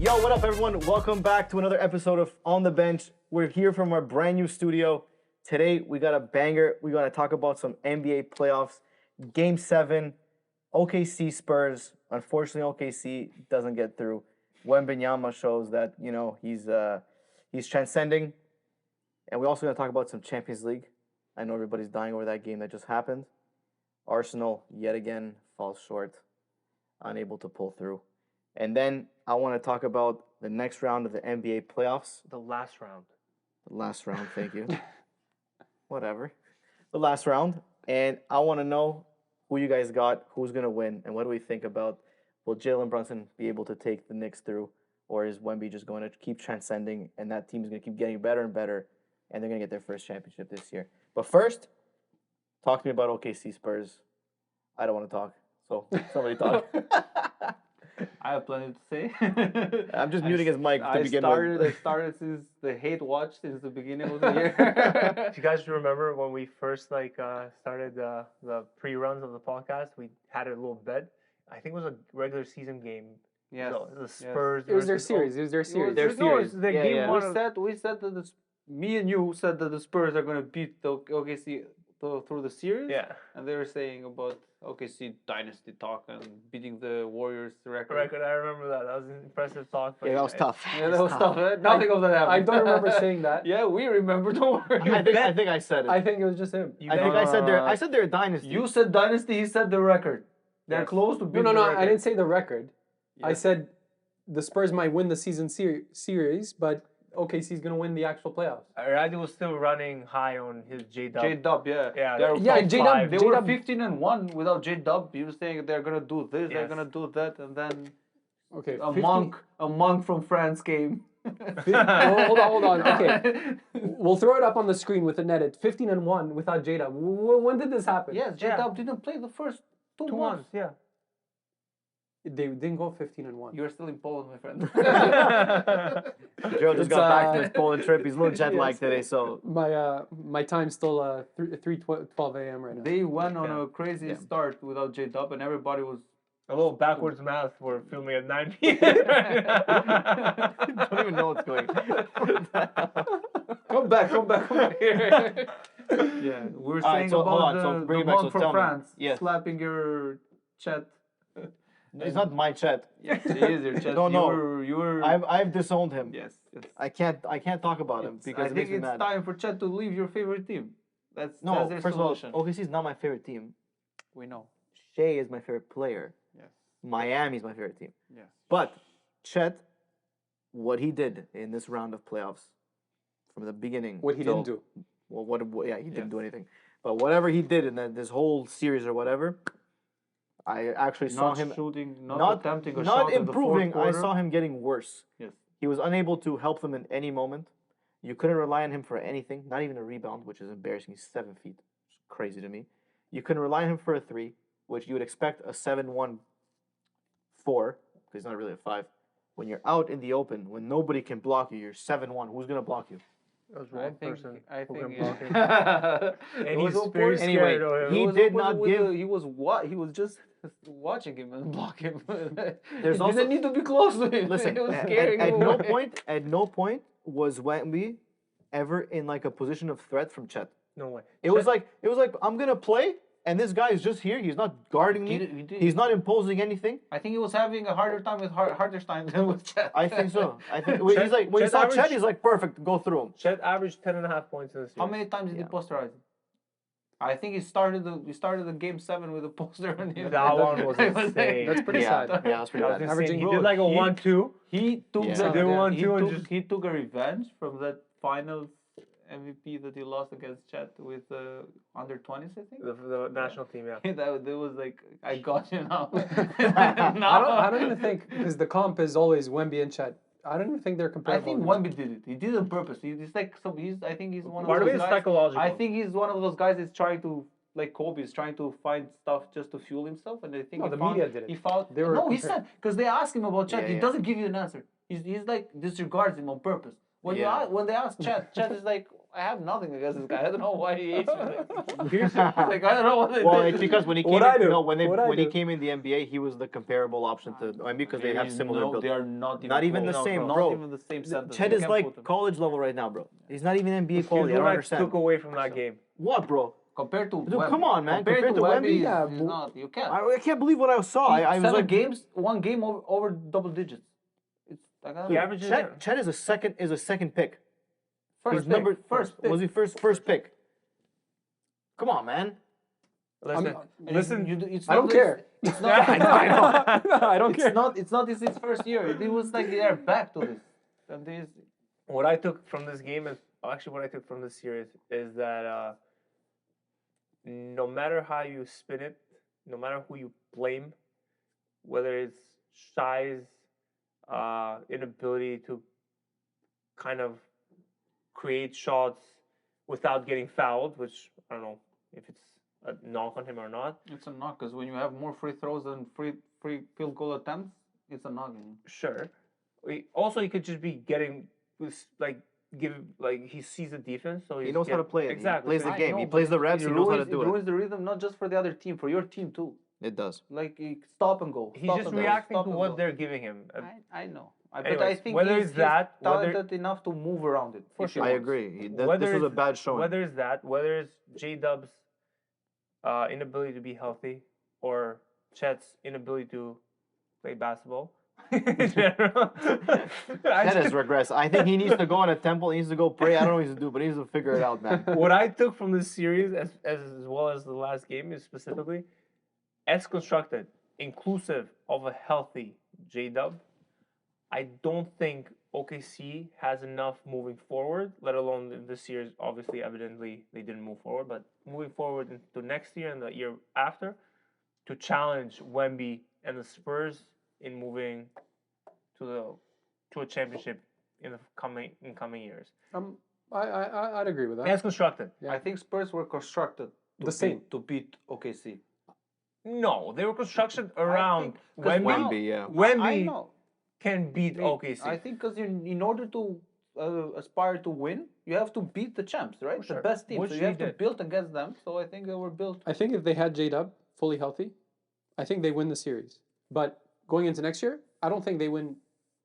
Yo, what up, everyone? Welcome back to another episode of On the Bench. We're here from our brand new studio. Today, we got a banger. We're going to talk about some NBA playoffs. Game 7, OKC Spurs. Unfortunately, OKC doesn't get through. Wembanyama shows that, he's transcending. And we're also going to talk about some Champions League. I know everybody's dying over that game that just happened. Arsenal, yet again, falls short. Unable to pull through. And then I want to talk about the next round of the NBA playoffs. The last round. The last round, thank you. Whatever. The last round. And I want to know who you guys got, who's going to win, and what do we think about, will Jalen Brunson be able to take the Knicks through, or is Wemby just going to keep transcending, and that team is going to keep getting better and better, and they're going to get their first championship this year. But first, talk to me about OKC Spurs. I don't want to talk, so somebody talk. I have plenty to say. I'm just muting his mic to begin with. I started since the hate watch since the beginning of the year. Do you guys remember when we first started the pre-runs of the podcast? We had a little bet. I think it was a regular season game. Yes. So the Spurs. It was their series. Their series. The game yeah. We said that me and you said that the Spurs are gonna beat the OKC through the series. Yeah. And they were saying about OKC dynasty talk and beating the Warriors record. I remember that. That was an impressive talk. Yeah, that was tough. Yeah, that was tough. Nothing of that happened. I don't remember saying that. Yeah, we remember. Don't worry. I think I said it. I think it was just him. I said they're a dynasty. You said dynasty. He said the record. They're close to beating No, the record. I didn't say the record. Yeah. I said the Spurs might win the season series, but OKC's going to win the actual playoffs. Randy was still running high on his J-Dub. J-Dub, yeah. Yeah, They're yeah, top J-Dub- five. They were J-Dub 15-1 without J-Dub. He was saying they're gonna do this, they're Yes. gonna do that, and then Okay, a monk from France came. Hold on. Okay, we'll throw it up on the screen with an edit. 15-1 without Jada. When did this happen? Yes, J-Dub didn't play the first two months. Yeah. They didn't go 15-1. You're still in Poland, my friend. Joe just got back to his Poland trip. He's a little jet lagged today, so My time's still 3:12 a.m. right now. They went on a crazy start without J-Dub, and everybody was. A little backwards math. We're filming at 9 p.m. don't even know what's going on. Come back here. Yeah, we were saying so hold on, about so the bring it back, so monk from tell me. France Yes. slapping your chat. It's not my chat. Yes, it is your chat. No. You were. I've disowned him. Yes. I can't talk about him because I it think makes me it's mad. time for Chet to leave your favorite team. That's their First solution. of all, OKC is not my favorite team. We know. Shea is my favorite player. Yes. Miami's my favorite team. Yes. But Chet, what he did in this round of playoffs, from the beginning. What he didn't do. Well, he didn't do anything. But whatever he did in this whole series or whatever, I actually saw Not him shooting, not attempting a shot not in the fourth improving. I quarter. saw him getting worse. Yes. He was unable to help them in any moment. You couldn't rely on him for anything, not even a rebound, which is embarrassing. He's 7 feet. It's crazy to me. You couldn't rely on him for a 3, which you would expect a 7-1-4, because he's not really a 5. When you're out in the open, when nobody can block you, you're 7-1. Who's going to block you? That was I one think. person I who think. can block him. It And was he's a very point- Anyway, scared of him. he It was did opposite not with give- the- he was what? He was just watching him and block him. There's he also- didn't need to be close to him. Listen, it was at scaring him away. no point was Wemby ever in like a position of threat from Chet. No way. It was like I'm gonna play, and this guy is just here. He's not guarding me. He did. He's not imposing anything. I think he was having a harder time with Hartenstein than with Chet. I think so. I think when he's like when he Chet saw averaged- Chet, he's like perfect. Go through him. Chet averaged 10.5 points in this How series. many times did he Yeah. posterize him? I think he started the game 7 with a poster on him. That one was insane. That's pretty Yeah, sad. yeah, that's pretty That was bad. insane. Averaging- He Bro, did like a he- 1-2. He took Yeah. the, They were on he, two and took, just- he took a revenge from that finals MVP that he lost against Chet with under 20s, I think. The national team, yeah. that was like, I got you now. I don't even think, because the comp is always Wemby and Chet. I don't even think they're I comparable. think Wemby did it. He did it on purpose. He's like I think he's one of Part of those it is guys. psychological. I think he's one of those guys that's trying to, like Kobe, is trying to find stuff just to fuel himself. And I think No, he the found, media did it. He found. They were No, he comparing- said because they asked him about Chet. Yeah, He yeah. doesn't give you an answer. He's like disregards him on purpose. When Yeah. when they ask Chet is like, I have nothing against this guy. I don't know why he hates me. Here's Like I don't know what they Well, did. it's because when he came What I in, do, no, when what I he do. came in the NBA, he was the comparable option to Wemby because they have similar build. They are not even Not even the close. same, not bro. even the same sentence. Chet You is can't like put them. college level right now, bro. He's not even NBA Here's quality. I what don't I understand. took away from that game. What, bro? Compared to Dude, Wemby. come on, man. Compared to Wemby, Wemby, yeah, is not. You can't. I can't believe what I saw. I was 7 like, games, 1 game over double digits. It's like I don't dude, know. averages Chet is a second pick. First He's pick. number First pick. Was he first pick? Come on, man. Listen, And listen. it's I not don't this- care. It's not. I know. I don't care. It's not this his first year. It was like they are back to this. And this. What I took from this game is actually what I took from this series is that no matter how you spin it, no matter who you blame, whether it's Shai's inability to kind of create shots without getting fouled, which I don't know if it's a knock on him or not. It's a knock because when you have more free throws than free field goal attempts, it's a knock. Sure. Also, he could just be getting he sees the defense, so He knows how to play it. Exactly. He plays So the I game. know, He but plays the reps. It He knows how to ruins- do It it. ruins the rhythm not just for the other team, for your team too. It does. Like stop and go. He's stop just and go, reacting stop to and what go. they're giving him. I know. But Anyways, I think whether he's, it's that, he's whether- talented enough to move around it. For if he sure. I wants. agree. Whether This was a it's- bad showing. Whether it's that, whether it's J Dub's inability to be healthy, or Chet's inability to play basketball in general. That is regress. I think he needs to go on a temple. He needs to go pray. I don't know what he needs to do, but he needs to figure it out, man. What I took from this series, as well as the last game, is specifically, as constructed, inclusive of a healthy J Dub, I don't think OKC has enough moving forward, let alone in this series. Obviously, evidently, they didn't move forward, but moving forward into next year and the year after, to challenge Wemby and the Spurs in moving to a championship in the coming years. I'd agree with that. As constructed. Yeah. I think Spurs were constructed to beat OKC. No, they were constructed around 'cause Wemby. now- Wemby, yeah. I Wemby know. can beat OKC. I think because in order to aspire to win, you have to beat the champs, right? sure. The best team. Which so you they have to did. build against them. So I think they were built. I think if they had J Dub fully healthy, I think they win the series. But going into next year, I don't think they win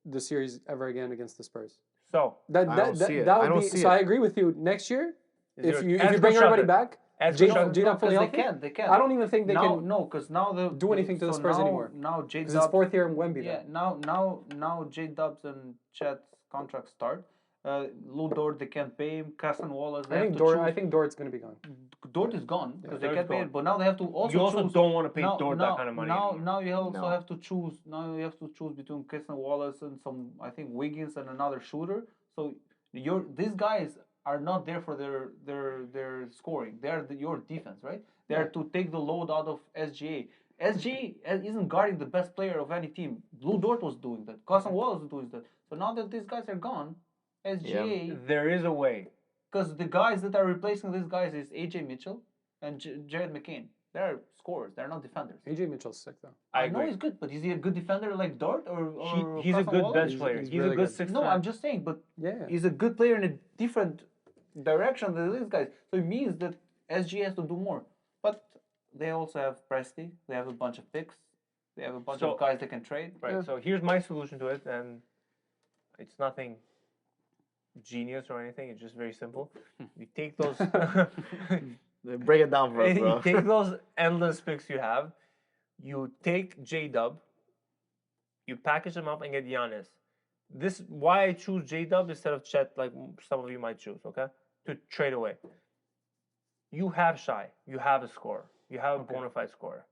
the series ever again against the Spurs. So, That I that don't that, see it. that I would don't be see so. it. I agree with you. Next year, if Zero- you as bring everybody constructed. back, as J constructed. Dub fully they healthy. can't. They can't. I don't even think they now, can no, because now they do anything to the Spurs now, anymore. Now J because it's Dub. fourth year in Wemby. Yeah. Then. Now J Dubs and Chet's contracts start. Lou Dort, they can't pay him. Casson Wallace, they I have think to choose. I think Dort's going to be gone. Dort is gone because they Dort's can't pay gone. it. But now they have to also You also choose. don't want to pay now, Dort now, that kind of money now, anymore. now you also No. have to choose. Now you have to choose between Casson Wallace and some, I think, Wiggins and another shooter. So these guys are not there for their scoring. They are your defense, right? They are to take the load out of SGA. SGA isn't guarding the best player of any team. Lou Dort was doing that. Casson Wallace was doing that. So now that these guys are gone, SGA, There is a way. because the guys that are replacing these guys is AJ Mitchell and Jared McCain. They're scorers. They're not defenders. AJ Mitchell's sick though. I know agree. he's good, but is he a good defender like Dort or He's a Casson good Wallace? bench He's- player. he's He's really a good good. six. No, I'm just saying, but Yeah. he's a good player in a different direction than these guys. So it means that SG has to do more. But they also have Presti. They have a bunch of picks. They have a bunch So- of guys they can trade. Right. Yeah. So here's my solution to it, and it's nothing genius or anything. It's just very simple. You take those. Break it down for us, you bro. take those endless picks you have. You take J Dub. You package them up and get Giannis. This why I choose J Dub instead of Chet, like some of you might choose. Okay, to trade away. You have Shai. You have a scorer. You have a bona fide scorer.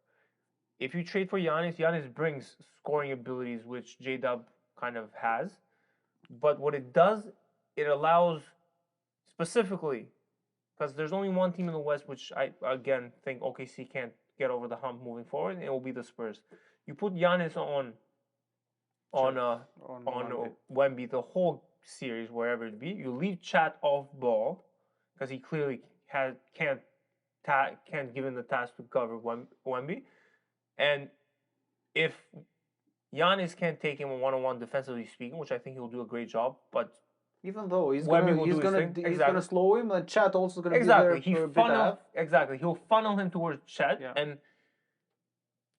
If you trade for Giannis, Giannis brings scoring abilities which J Dub kind of has. But what it does, it allows specifically, because there's only one team in the West which I again think OKC can't get over the hump moving forward, and it will be the Spurs. You put Giannis on Wemby the whole series, wherever it be. You leave Chat off ball because he clearly can't give him the task to cover Wemby. And if Giannis can't take him one-on-one defensively speaking, which I think he'll do a great job, but Even though he's Wemby gonna will he's do his gonna thing. he's Exactly. gonna slow him, and Chet also gonna Exactly. be there for a bit half. Exactly. He'll funnel him towards Chet, Yeah. and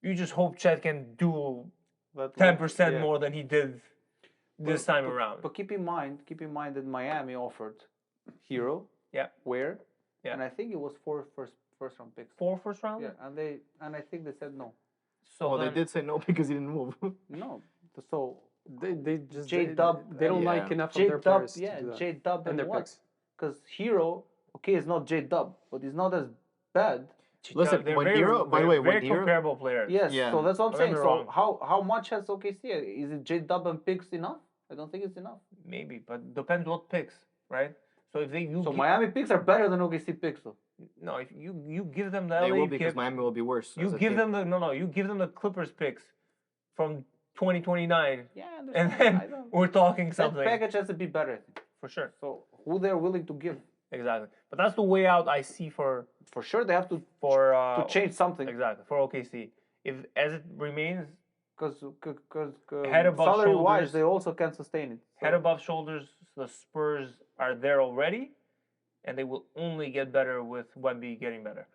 you just hope Chet can do But 10% yeah. more than he did this time But- around. But keep in mind that Miami offered Hero, Yeah. Ware, Yeah. and I think it was four first round picks. 4 first round. Yeah, and I think they said no. So Well, they then- did say no because he didn't move. No. So They just J-Dub, they don't yeah. like enough of J their Dub, players yeah, to do that. J Dub and and their what? picks. Because Hero, okay, is not J Dub, but he's not as bad. Listen, they're when very, Hero, by the way, very when Hero, comparable players. Yes, Yeah. so that's what I'm Don't get saying. me So wrong. how much has OKC? Is it J Dub and picks enough? I don't think it's enough. Maybe, but depends what picks, right? So if they So Miami picks are better than OKC picks, though. no, if you give them the they LA will because picks, Miami will be worse. you as a give team. them the you give them the Clippers picks from 2029, Yeah, I and understand. I then don't. we're talking That something package has to be better, I think. for sure. So who they're willing to give? Exactly, but that's the way out I see for For sure, they have to change something. exactly for OKC. If as it remains Because Head above salary shoulders. wise, they also can sustain it. head above shoulders, the Spurs are there already, and they will only get better with Wemby getting better.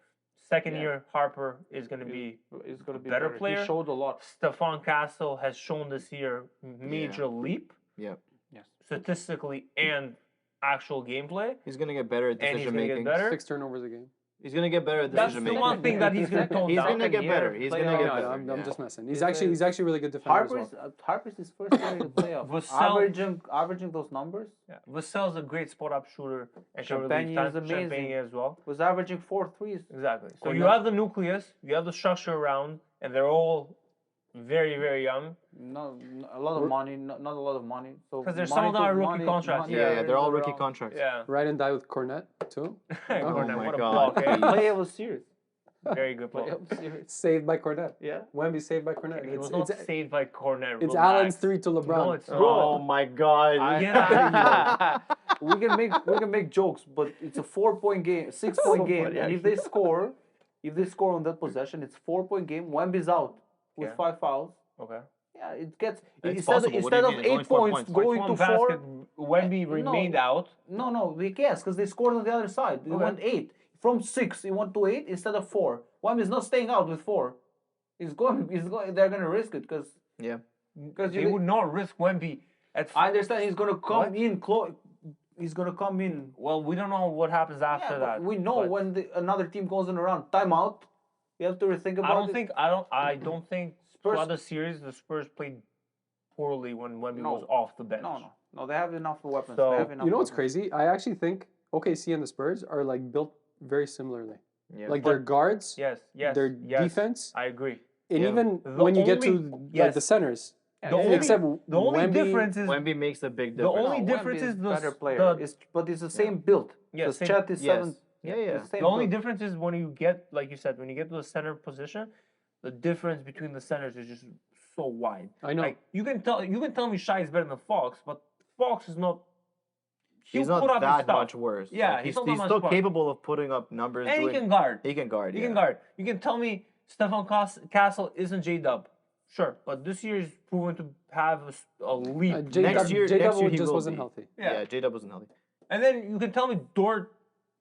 Second Yeah. year, Harper is going to be It's going to be better better. player. He showed a lot. Stephon Castle has shown this year major leap Yeah, Yes. statistically and actual gameplay, he's gonna get better at and he's decision going to making. get better. 6 turnovers a game. He's gonna get better at That's decision the making. one thing that he's going to tone He's down. gonna get Second better. year He's playoff. gonna get No, better. no, I'm yeah. just messing. He's He's actually really good defender as well. Harper's his first year in the playoff. Vassell- averaging those numbers Yeah. Vassell's a great spot up shooter, and can Champagne relieve time. is amazing. Champagne as well. was averaging 4 threes. Exactly. So Cornet. you have the nucleus, you have the structure around, and they're all very, very young. No, a lot of money, not a lot of money. So 'Cause there's money some of them to- are rookie money- contracts, money Yeah, Yeah, yeah, they're all is rookie around. contracts. Yeah. Ride and die with Cornet too. Cornet, my what a God. block, eh? Player was serious. Very good block. Player was serious. Saved by Cornet. Yeah. Wemby saved by Cornet. He was It's, not saved by Cornet. it's relax. Allen's 3 to LeBron. No, it's Oh not. my God. Get out of we can make jokes, but it's a 4-point game, 6-point game, funny, and if they score on that possession, it's 4-point game. Wemby's out with Yeah. 5 fouls. Okay. Yeah, it gets It's instead possible. What do instead you of mean? It's only 8 4 points points. going One to basket, 4. Wemby No. remained out. No, yes, because they scored on the other side. They Okay. went 8 from 6. He went to 8 instead of 4. Wemby's not staying out with 4. He's going. They're gonna risk it because Yeah. They would not risk Wemby at. I understand he's gonna come What? in. He's gonna come in. Well, we don't know what happens after Yeah, but that. we know but when another team goes in around timeout. You have to rethink about I don't it. think I don't think Spurs- throughout the series the Spurs played poorly when Wemby No. was off the bench. No. They have enough weapons. So- they have enough You know what's weapons. crazy? I actually think OKC and the Spurs are like built very similarly. Yeah. Like their guards, Yes, yes, their yes. defense, I agree. and Yeah. even The when you get to only- like yes. the centers. The only- except The only Wemby- difference is Wemby makes a big the difference. only No, difference Wemby is the better player. the- But it's the same build. Yeah, Because same- Chet is yes. 7. Yeah, yeah. it's the same the only build. difference is when you get, like you said, when you get to the center position, the difference between the centers is just so wide. I know. Like you can tell me Shai is better than Fox, but Fox is not. He's he'll not put up his that stuff. much worse. Yeah, Like, he's he's, not that he's much still worse. capable of putting up numbers. And he doing, can guard. He can guard. He yeah. can guard. You can tell me Stephon Castle isn't J Dub. Sure, but this year is proven to have a leap. Next J-Dub year he just will wasn't be. healthy. Yeah, J Dub wasn't healthy. And then you can tell me Dort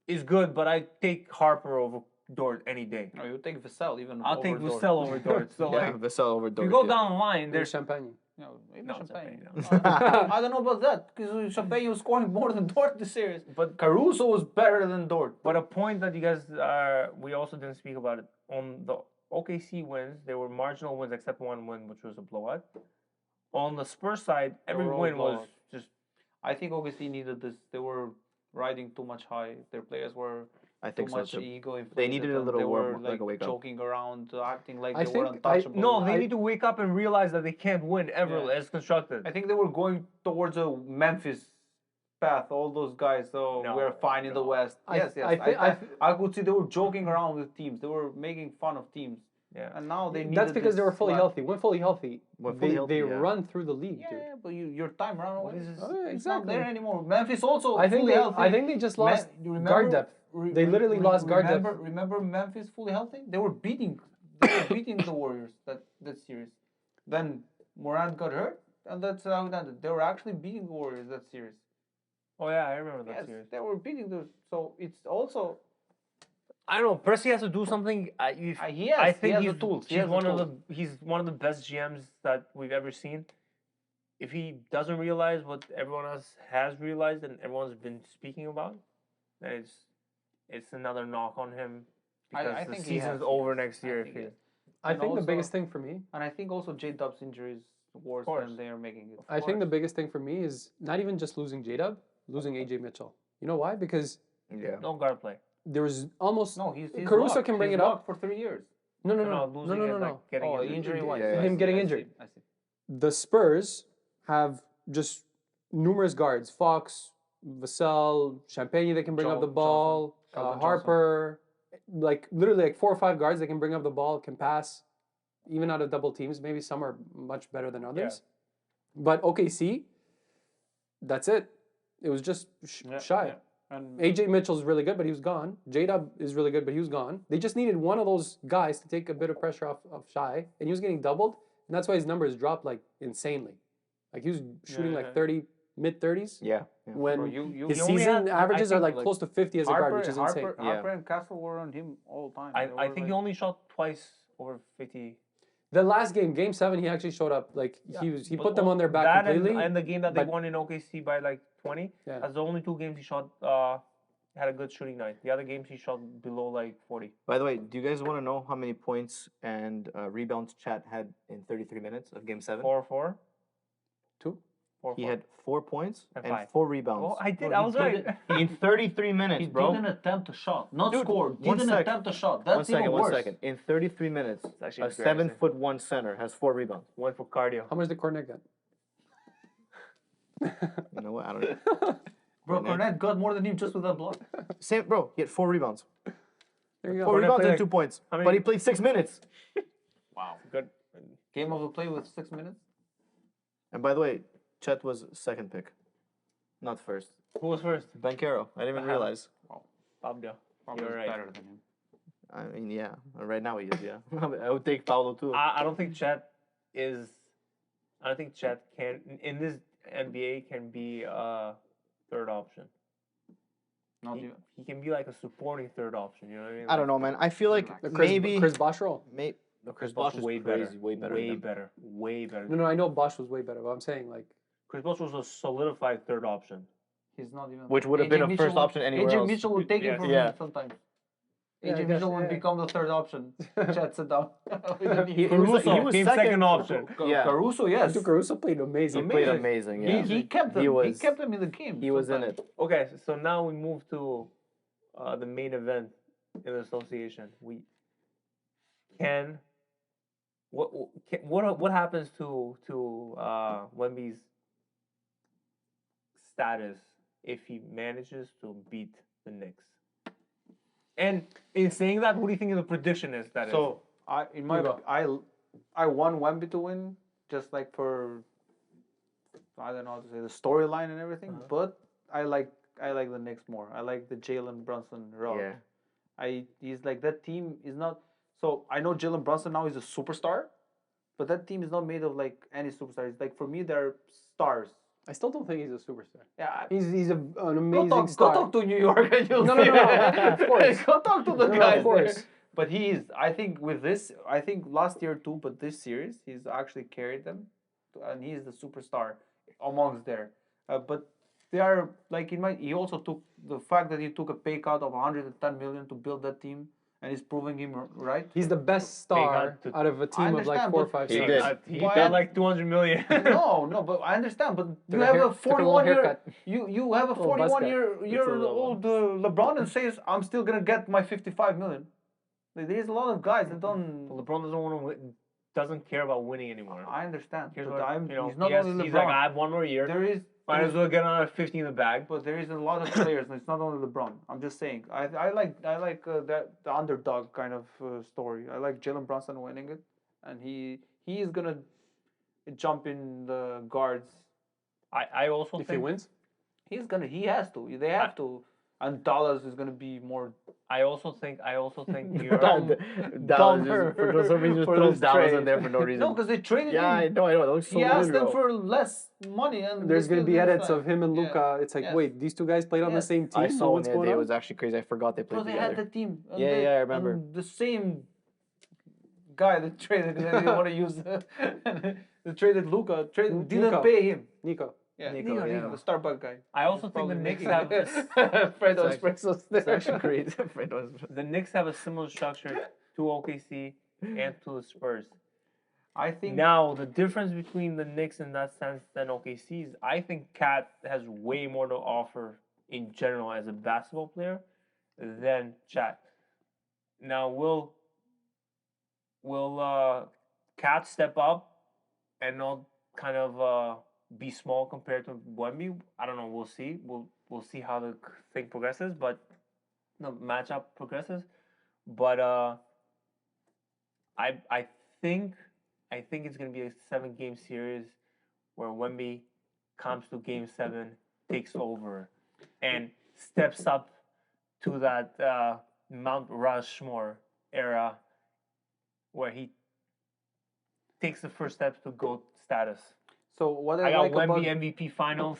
is good, but I take Harper over Dort any day. No, you take Vassell even. I'll take over Dort. Vassell over Dort. So Yeah, like, Vassell over if Dort. you go yeah. down the line, There's there's Champagne. No, maybe No, Champagne. Champagne, I don't know about that because Champagne was scoring more than Dort this series. but Caruso was better than Dort. But a point that you guys we also didn't speak about it on the OKC wins. There were marginal wins except one win, which was a blowout. On the Spurs side, every were all win was blowouts. just I think OKC needed this. They were riding too much high. Their players were I too think so much too. ego inflated. They needed a and little they were warm- like a wake up. joking around, acting like I they were think I- untouchable. no. They I- need to wake up and realize that they can't win ever Yeah. as constructed. I think they were going towards a Memphis path. All those guys, so No, we're fine in the no. West. I- Yes, yes. I thi- I could see they were joking around with teams. They were making fun of teams, Yeah. and now they needed. That's because they this were fully slap. healthy. When fully healthy, When they, fully healthy, they yeah. run through the league, Yeah, dude. yeah, but your time ran away. What is this? Oh, It's not exactly. there anymore. Memphis also I think fully they, healthy. I think they just lost You guard depth. They literally lost guard depth. Remember Memphis fully healthy? They were beating the Warriors that series. Then Morant got hurt, and that's how it ended. They were actually beating the Warriors that series. Oh yeah, I remember that Yes, series. they were beating the. So it's also I don't know. Percy has to do something. he I has think the he's tools. He he's has the one of tools. he's one of the best GMs that we've ever seen. If he doesn't realize what everyone else has realized and everyone's been speaking about, then it's another knock on him because I the think he season's has, over yes. next I year. think If he, yes. I And think the also- biggest thing for me, And I think also J Dub's injury is worse course. than they are making it. I think the course. biggest thing for me is not even just losing J-Dub, losing AJ Mitchell. You know why? Because Yeah. no guard play. there was almost No, he's Caruso locked. can bring He's it up. locked for 3 years. No, no, No, no, no, losing no, is no, like no. getting Oh, injured. injury wise. Yeah, him getting injured. I see. The Spurs have just numerous guards: Fox, Vassell, Champagne. They can bring up the ball. Keldon Harper, like literally like 4 or 5 guards. They can bring up the ball, can pass, even out of double teams. Maybe some are much better than others. But OKC, that's it. It was just shy. Yeah. And AJ Mitchell's really good, but he was gone. J-Dub is really good, but he was gone. They just needed one of those guys to take a bit of pressure off of Shy, and he was getting doubled, and that's why his numbers dropped like insanely. Like he was shooting like 30, mid 30s. Yeah. When Bro, you his you only season had- I averages are think, like like, close to 50 as a guard, which is insane. Harper and Castle were on him all the time. I They think were he only shot twice over 50. The last game, Game 7, he actually showed up. Like he put them on their back that completely. and the game that they but- won in OKC by like 20. Yeah. That's the only 2 games he shot. Had a good shooting night. The other games he shot below like 40. By the way, do you guys want to know how many points and rebounds Chat had in 33 minutes of Game 7? 4-4. 2. 4-4. He had 4 points And and 5. 4 rebounds. Oh, I did. Bro, I he was did right. it. In 33 minutes, He bro. didn't attempt a shot, not Dude, score. one Didn't sec. attempt a shot. That's even worse. 1 second. In 33 minutes, actually a embarrassing. 7'1" center has 4 rebounds. Went for cardio. How much did Cornet get? You know what? I don't know. Bro, Cornet got more than him just with that block. Same, bro. He had 4 rebounds. There you go. 4 Cornet rebounds played and like- 2 points. how many- But he played 6 minutes. Wow. Good. Game of the play with 6 minutes. And by the way, Chet was second pick, not first. Who was first? Bankero. I didn't even realize. Pablo. Probably You're was right. better than him. I mean, yeah. Right now he is, yeah. I would take Paulo too. I don't think Chet is. I don't think Chet can in this NBA can be a third option. Not He, even. he can be like a supporting third option. You know what I mean? I don't know, man. I feel like The Chris, maybe Chris Bosh role. No, Chris Bosh Bosh is way crazy, better. way better. Way than him. better. Way better. No, I know Bosh was way better, but I'm saying like Chris Bosh was a solidified third option. He's not even. Which would have been a first option anywhere AJ else. Mitchell would take Yes. it from Yeah. him sometimes. Yeah, I AJ guess, Mitchell would yeah. become the third option. Chet sit down. He Caruso was came second option. Yeah. Caruso, yes. Dude, Caruso played amazing. He played amazing. Yeah. He kept them. He kept them in the game. He was in sometimes. it. Okay, so now we move to the main event in the association. We can what happens to Wemby's status if he manages to beat the Knicks? And in saying that, what do you think the prediction is? That is So in my You go. I want Wemby to win just like for I don't know how to say the storyline and everything, but I like the Knicks more. I like the Jalen Brunson route. Yeah. He's like that team is not so I know Jalen Brunson now is a superstar, but that team is not made of like any superstar. It's like for me they're stars. I still don't think he's a superstar. Yeah. He's an Go amazing star. talk to New York and you'll No, no, see. no, no, of course. Go talk to the No, no, guys of course. there. But he is. I think with this, I think last year too, but this series, he's actually carried them, and he's the superstar amongst there. But they are like in my. He also took the fact that he took a pay cut of 110 million to build that team, and he's proving him right. He's the best star got to- out of a team of like understand, 4 or but 5 He stars. did. he Why- got like 200 million. No, but I understand. But you a have hair- a took a little 41 year. haircut. You have a Little buzz 41 cut. year little old LeBron and says I'm still gonna get my 55 million. Like, there's a lot of guys that don't. LeBron doesn't want to win, doesn't care about winning anymore. I understand, Here's but what, I'm. you know, He's not he has- only He's like, LeBron. I have one more year. There is. Might as well get another 50 in the bag. But there is a lot of players, and it's not only LeBron. I'm just saying. I like that the underdog kind of story. I like Jalen Brunson winning it, and he is gonna jump in the guards. I also If he think wins, He has to. They have to. and Dallas is gonna be more. I also think you're Dumb. Dallas just, for some reason just for throws this Dallas in trade. there for no reason. No, because they traded Yeah, I him. know. That looks so He asked good, them bro. for less money, and There's they going to be still edits didn't of him and sign. Luca. It's like, Yes. wait, these two guys played on the Yes. same team? I saw one What's the other going day. It on? was actually crazy. I forgot they Bro, played they had together. the team. And Yeah, I remember. And the same guy that traded, they didn't want to use. They traded Luca. Didn't Nico. pay him. Nico. Yeah, Nico, yeah. the Starbucks guy. I also He's think the probably Knicks making have Fredo It's espressos It's there. actually crazy. Fredo's- the Knicks have a similar structure to OKC and to the Spurs. I think Now, the difference between the Knicks in that sense than OKC is I think Cat has way more to offer in general as a basketball player than Chat. Now, will Cat step up and not kind of be small compared to Wemby? I don't know. We'll see. We'll see how the thing progresses, but the matchup progresses. But I think it's gonna be a 7-game series where Wemby comes to Game 7, takes over, and steps up to that Mount Rushmore era where he takes the first steps to GOAT status. so. What I I got like Wemby about MVP Finals.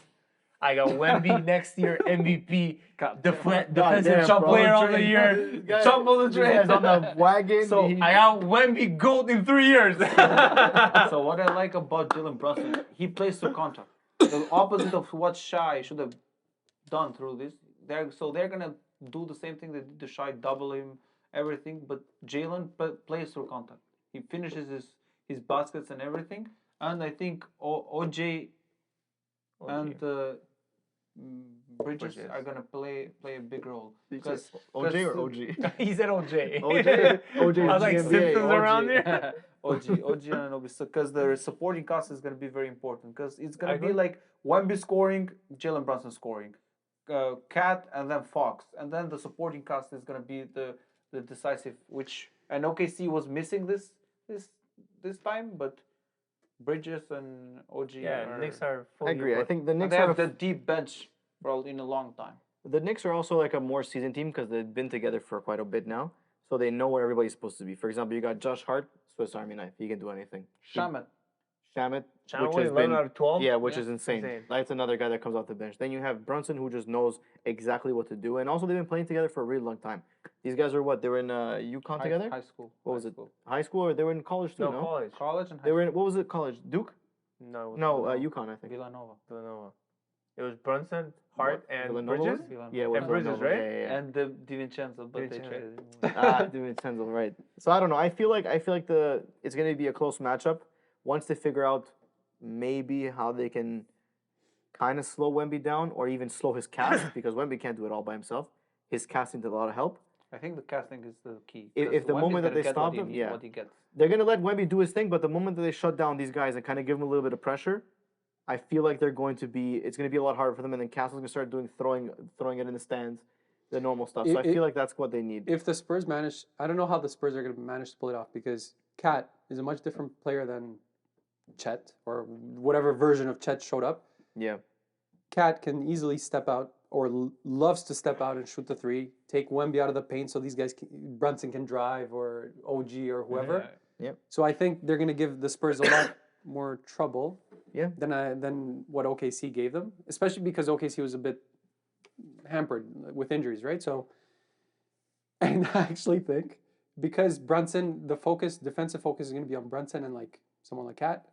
I got Wemby next year MVP, defensive damn, bro. player of the year, Guy- jump on the this train. guy's on the wagon. So, I got Wemby GOAT in 3 years. so what I like about Jalen Brunson, he plays to contract. The opposite of what Shai should have done through this. They're gonna do the same thing they did to Shai, double him, everything. But Jalen plays through contact. He finishes his baskets and everything. And I think OJ and Bridges Bridges. are gonna play a big role. Because Because OJ or OG? He said OJ. OJ? OJ I was like is Simpsons NBA, around OG. here. OG and Obi, because the supporting cast is going to be very important because it's going I to be agree. like Wemby scoring, Jalen Brunson scoring, Cat, and then Fox, and then the supporting cast is going to be the decisive. Which and OKC was missing this time, but Bridges and OG Yeah, are, Knicks are I fully agree. I equipped. think the and Knicks they are have the deep bench for in a long time. the Knicks are also like a more seasoned team because they've been together for quite a bit now, so they know where everybody's supposed to be. For example, you got Josh Hart, Swiss Army knife. He can do anything. Shaman. Shamit, Channel which win has 11 been out of 12. yeah, which Yeah, is insane. insane. That's another guy that comes off the bench. Then you have Brunson, who just knows exactly what to do, and also they've been playing together for a really long time. These guys are what? They were in UConn together, High school. What high was it? School. high school, or they were in college too. No, No, college. College and high they were in what was it? College? Duke? No, No, Villanova. UConn, I think. Villanova. Villanova. It was Brunson, Hart, and Villanova was Bridges. it? Villanova. Yeah, it was And Bridges, Villanova. right? Yeah, yeah, yeah. And DiVincenzo, but they DiVincenzo. traded him. DiVincenzo, right? So I don't know. I feel like it's going to be a close matchup once they figure out maybe how they can kind of slow Wemby down or even slow his cast because Wemby can't do it all by himself. His cast needs a lot of help. I think the casting is the key. If the Wemby's moment that gonna they get stop what he him, needs, yeah. what he gets. They're going to let Wemby do his thing, but the moment that they shut down these guys and kind of give them a little bit of pressure, I feel like it's going to be a lot harder for them, and then Castle's going to start throwing it in the stands, the normal stuff. So I feel like that's what they need. If the Spurs manage, I don't know how the Spurs are going to manage to pull it off because Cat is a much different player than Chet or whatever version of Chet showed up. Yeah. Cat can easily step out or loves to step out and shoot the three, take Wemby out of the paint so these guys, Brunson can drive or OG or whoever. Yep. So I think they're going to give the Spurs a lot more trouble Yeah. than what OKC gave them, especially because OKC was a bit hampered with injuries, right? So, and I actually think because Brunson, the defensive focus is going to be on Brunson and like someone like Cat,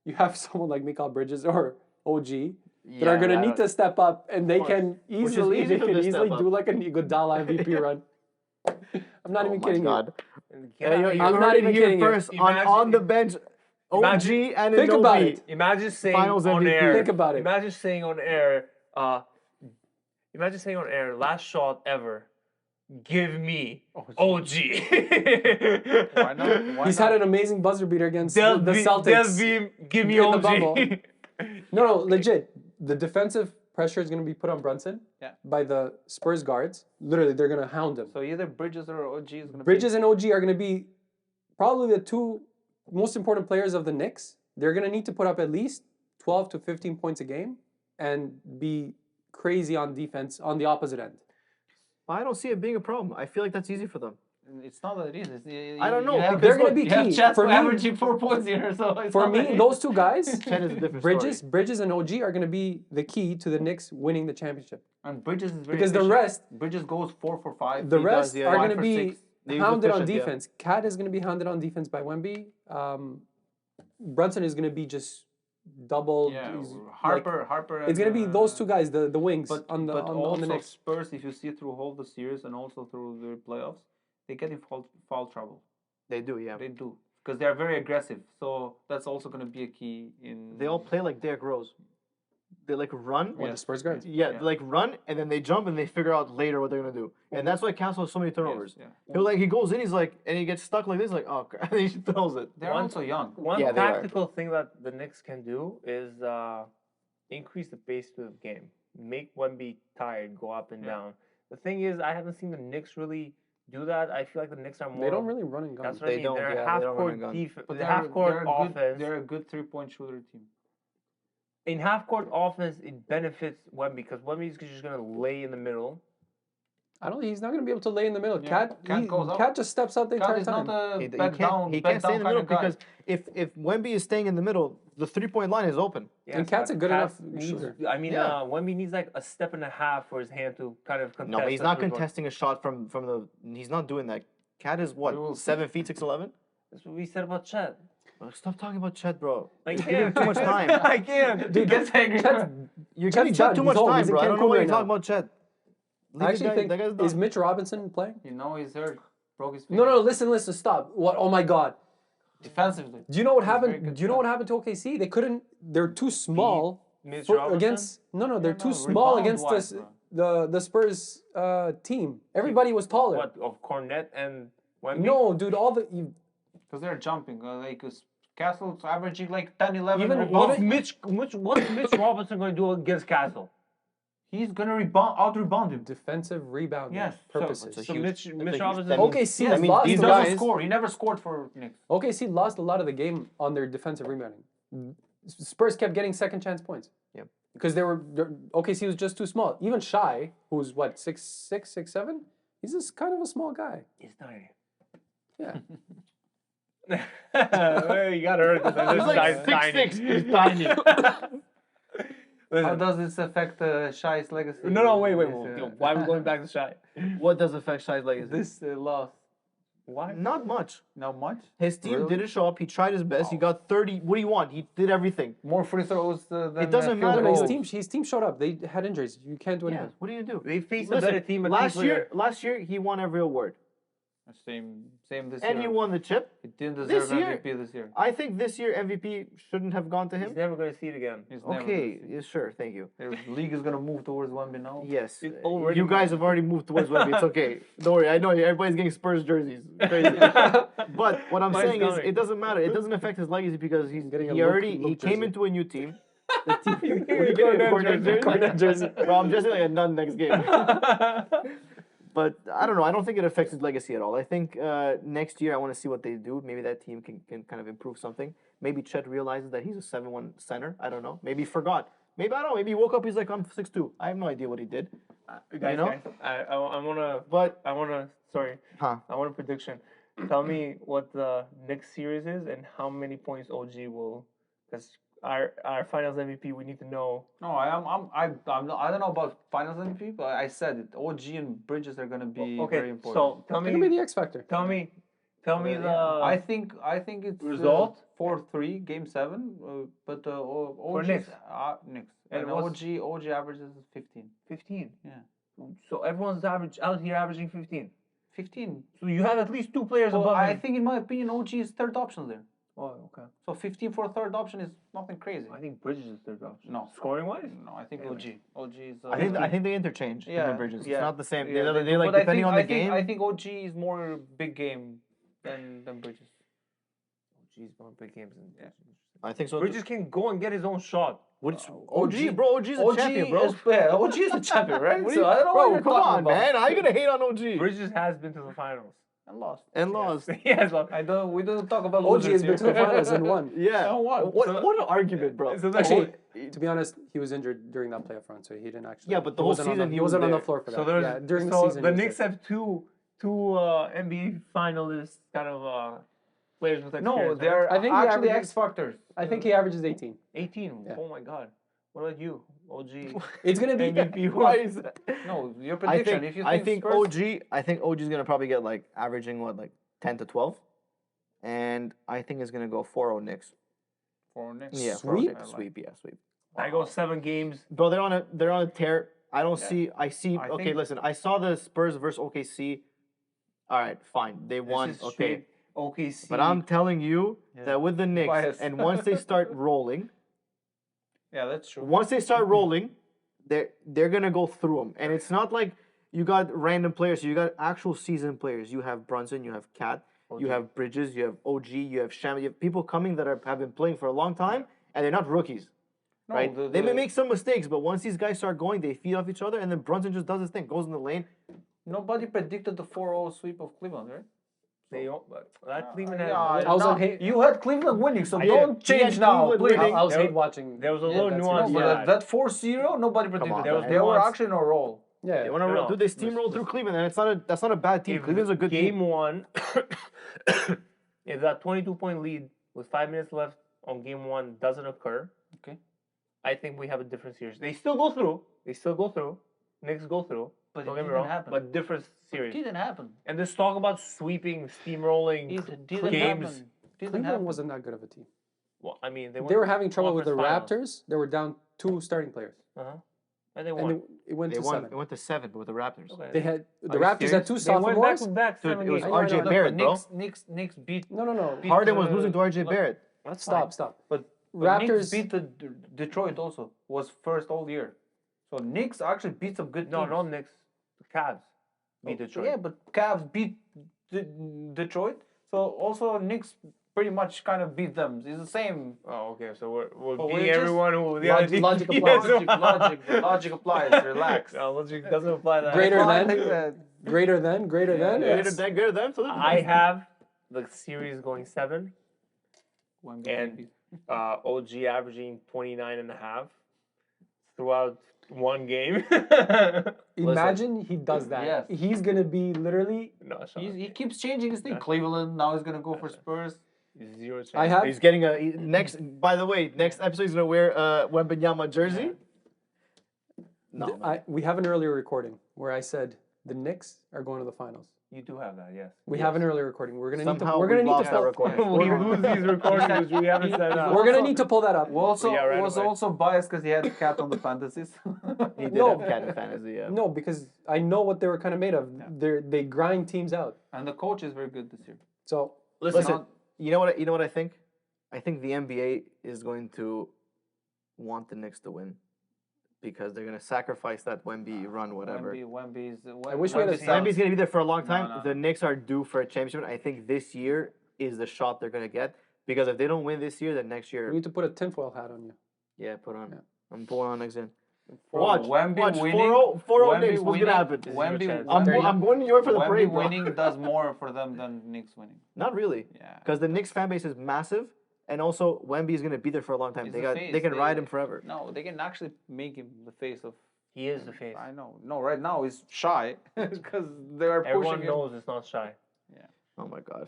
you have someone like Mikal Bridges or OG that are going to need to step up, and they can is easily easy for them to step do up. like a Iguodala MVP run. I'm not even kidding you. I'm not not even even kidding you. first on the bench. OG Imagine- and Think Anobi. about it. Imagine saying Finals on MVP. air. Think about it. Imagine saying on air. Last shot ever. Give me OG. Why not? Why He's not? had an amazing buzzer beater against the Del Celtics. Beam, give me in the OG. bubble. No, legit. The defensive pressure is going to be put on Brunson Yeah. by the Spurs guards. Literally, they're going to hound him. So either Bridges or OG is gonna Bridges and OG are going to be probably the two most important players of the Knicks. They're going to need to put up at least 12 to 15 points a game and be crazy on defense on the opposite end. I don't see it being a problem. I feel like that's easy for them. It's not that it is. It's, I don't know, You have, because they're gonna be you have key. Chet For me- averaging 4 points here, so it's For not that me, it those is. two guys, Chet is a different Bridges, story. Bridges and OG are going to be the key to the Knicks winning the championship. And Bridges is very Because the efficient. rest- Bridges goes 4 for 5. The He rest does, yeah. are 5 going to for be 6. He's hounded on efficient, yeah. defense. Cat is going to be hounded on defense by Wemby. Brunson is going to be just double. Yeah, he's Harper. it's going to be those two guys, the wings But on the also Knicks. Spurs, if you see through all the series and also through the playoffs, they get in foul trouble. They do, yeah. They do because they are very aggressive. So that's also going to be a key in. They all play like Derrick Rose. They like run. What, the Spurs guards? Yeah, they like run and then they jump and they figure out later what they're gonna do. And that's why Castle has so many turnovers. Yeah. He goes in, he's like, and he gets stuck like this, like, oh, crap, and he throws it. They're also young. One Yeah, they are. tactical thing that the Knicks can do is increase the pace to the game. Make Wemby tired, go up and down. The thing is, I haven't seen the Knicks really do that. I feel like the Knicks are more. They don't really run and gun. That's what They I mean. don't, They're yeah, a they don't run half-court and gun. defense. But The half-court they're offense. They're a good 3-point shooter team. In half-court offense, it benefits Wemby because Wemby is just gonna lay in the middle. I don't. He's not going to be able to lay in the middle. Yeah, Cat goes up. Cat just steps out the Cat entire is time. not a He back down. he back can't stay down in the kind middle of guy. because if Wemby is staying in the middle, the 3-point line is open. And Cat's but a good Cat enough needs- shooter. I mean, Yeah. Wemby needs like a step and a half for his hand to kind of contest. No, but he's that not three-point. contesting a shot from the. He's not doing that. Cat is what, We will see. 7 feet 6'11"? That's what we said about Chet. Stop talking about Chet, bro. I You're giving him can't. too much time. I can't. Dude, gets angry. You're Chet's giving Chet done. too He's much old. time, He's in bro. I don't know Cancun why you're right talking now. about Chet. Leave I the actually guy- think that guy's done. is Mitch Robinson playing? You know he's hurt. Broke his No, finger. no. Listen. Stop. What? Oh my God. Defensively. Do you know what He's very happened? good Do you know what happened to OKC? They couldn't. They're too small Mitch for, Robinson? against. No, they're Yeah, too no, small against rebound-wise, this bro. the Spurs team. Everybody was taller. What of Cornette and Wemby? No, dude. All the Because they're jumping. Castle's averaging like 10, 11 Even- rebounds. What's Mitch Robinson going to do against Castle? He's going to out-rebound him. defensive rebound Yes, purposes. so So huge- Mitch that's a huge- Robinson. that means- OKC that has means lost. He these doesn't guys- score. He never scored for Knicks. OKC lost a lot of the game on their defensive rebounding. Spurs kept getting second chance points. Yep. Because OKC was just too small. Even Shai, who's what 6'6", 6'7", he's just kind of a small guy. He's tiny. Yeah. You got hurt. He's like 6'6". He's tiny. How does this affect Shai's legacy? No, wait. This, Why are we going back to Shai? What does affect Shai's legacy? This loss? Why? Not much. Not much. His team Really? didn't show up. He tried his best. He got 30. What do you want? He did everything. More free throws than It doesn't field matter. No, goals. his team showed up. They had injuries. You can't do anything. What are you gonna do? They faced a Listen, better team. last year he won every award, Same this and year. he won the chip. He didn't this deserve year- MVP this year. I think this year MVP shouldn't have gone to He's him. never going to see it again. He's never Okay, gonna see yeah, sure, thank you. it. The league is gonna move towards Wemby now. Yes, It's already- you guys have already moved towards Wemby. It's okay. Don't worry. I know everybody's getting Spurs jerseys. Crazy. But what I'm Mine's saying is, coming. it doesn't matter. It doesn't affect his legacy because Getting a he look came jersey. into a new team. You're Cornet getting a jersey? Cornet jersey. Bro, I'm dressing like a nun next game. But I don't know. I don't think it affects his legacy at all. I think next year I want to see what they do. Maybe that team can kind of improve something. Maybe Chet realizes that he's a 7'1" center. I don't know. Maybe he forgot. Maybe I don't know. Maybe he woke up. He's like, I'm 6'2". I have no idea what he did. Guys, know? guys, I wanna. But I wanna. Sorry. Huh. I want a prediction. Tell me what the next series is and how many points OG will. Because our Finals MVP, we need to know. No, I'm not, I don't know about Finals MVP, but I said it. OG and Bridges are gonna be Okay, very important. so tell They're gonna be me. the X factor. Tell me the. I think it's Result? 4-3, Game 7. But OG Knicks. Knicks. And And what's- OG averages 15. 15. Yeah. So everyone's out here averaging 15. 15. So you have at least two players Well, above I him. think, in my opinion, OG is third option there. Oh, okay. So 15 for a third option is nothing crazy. I think Bridges is third option. No. Scoring wise. No, I think Anyway. OG is. I think they interchange. him and Bridges. yeah, It's not the same. yeah, they like but depending on the game. I think OG is more big game than Bridges. Jeez, one big games. I think so. Bridges can go and get his own shot. What OG, bro? OG's a champion, bro. OG is a champion, right? What so I don't know what bro, you're come talking on, about. man. How you gonna hate on OG? Bridges has been to the finals. And lost. and lost. Yes, well, We don't talk about OG losers has been to the here. finals and won. Yeah. And won. What, So- what an argument, bro. so the Actually, whole- to be honest, he was injured during that playoff run, so he didn't actually. Yeah, but the he whole wasn't on season the, he was wasn't on the there. floor for that. so there's yeah, during so the season. the he was Knicks there. have two NBA finalists, kind of players with experience. No, right? they're I think he actually averages- X factors. I think he averages 18. 18. Yeah. Oh my God. What about you, OG? It's gonna be. MVP. Why is that? No, your I prediction. think If you I think think Spurs, OG is gonna probably get like averaging what like 10 to 12, and I think it's gonna go 4-0 Knicks. for next Yeah, 4-0 Sweep? Knicks, sweep, yeah, sweep. I go 7 games. Bro, they're on a tear. I don't Yeah. see. I see. I Okay, think- listen. I saw the Spurs versus OKC. All right, fine. They This won. is Okay, straight OKC. but I'm telling you Yeah. that with the Knicks, Bias. and once they start rolling, Yeah, that's true. once they start rolling, they're gonna go through them. And it's not like you got random players. You got actual seasoned players. You have Brunson. You have Cat. You OG. have Bridges. You have OG. You have Sham. You have people coming that have been playing for a long time, and they're not rookies. No, Right? the- They may the- make some mistakes, but once these guys start going, they feed off each other, and then Brunson just does his thing, goes in the lane. Nobody predicted the 4-0 sweep of Cleveland, right? They don't, but that Cleveland has. Yeah, I was no, on hate- you had Cleveland winning, so I don't did. He had change now, Cleveland please. winning. I was There- hate watching. There was a yeah, little that's nuance. No, to but that. that 4-0, nobody predicted on, that. man. They were Nuance. actually in a roll. Yeah. They wanna No, no. dude, they steamrolled through Cleveland, and that's not a bad team. If Cleveland's a good game team. one, if that 22-point lead with 5 minutes left on game one doesn't occur, Okay. I think we have a different series. They still go through. Knicks go through. But Don't it get me didn't wrong. happen. But different It series. didn't happen. And this talk about sweeping, steamrolling It didn't games. happen. Didn't Cleveland happen. wasn't that good of a team. Well, I mean, They were having trouble with the conference Raptors. They were down 2 starting players, Uh-huh. And they and won. it went They to won. 7. It went to 7, but with the Raptors. Okay. They had the you Raptors had serious? 2 They went back sophomores. to back Dude, 7 it was games. I know, RJ I know. Barrett, bro. Knicks beat. No. beat, Harden was uh, losing to RJ look, Barrett. That's Stop. But Raptors- Knicks beat the Detroit also. Was first all year. So Knicks actually beat some good No, teams. not Knicks. The Cavs beat Detroit. Yeah, but Cavs beat Detroit. So also Knicks pretty much kind of beat them. It's the same. Oh, okay. So we're But beating we're just- everyone who the other team logic beat applies. as well. Logic applies. Relax. No, logic doesn't apply that. Greater Apply than? like that. Greater than. Greater than, greater than. So I have the series going 7. One game And- beat. OG averaging 29.5 throughout one game. Imagine he does that. Yes. He's gonna be literally. No, shut He up. keeps changing his thing. Cleveland now he's gonna go for Spurs. Zero chance. I have. He's getting next. By the way, next episode he's gonna wear a Wembanyama jersey. No, man. We have an earlier recording where I said the Knicks are going to the finals. You do have that, yes. We have an earlier recording. We're gonna Somehow need to. We're gonna we need to. lost that Pull, recording. we lose these recordings which we haven't set up. we're gonna Also- need to pull that up. Also, Yeah, right was away. also biased because he had Cat on the fantasies. He did No. have Cat in fantasy. Yeah. No, because I know what they were kind of made of. They grind teams out. And the coach is very good this year. So Listen, Not- you know what? You know what I think? I think the NBA is going to want the Knicks to win because they're gonna sacrifice that Wemby run, whatever. Wemby's. I wish we had a Wemby's sound- Wemby's gonna be there for a long time. no. The Knicks are due for a championship. I think this year is the shot they're gonna get because if they don't win this year, then next we year, need to put a tinfoil hat on you. yeah, put on. Yeah. I'm pulling on next in. Bro, Watch, Wemby watch. winning. 4-0 Wemby Knicks. What's winning- gonna happen? Wemby, chance. I'm Wemby, going to New York for the Wemby parade, bro. winning does more for them than Knicks winning. Not really, Yeah. because the Knicks fan base is massive, and also Wemby is gonna be there for a long time. He's They the got face. they can They- ride him forever. No, they can actually make him the face of. He is the face. I know. No, right now he's shy because they are Everyone pushing him. knows it's not shy. Oh my god.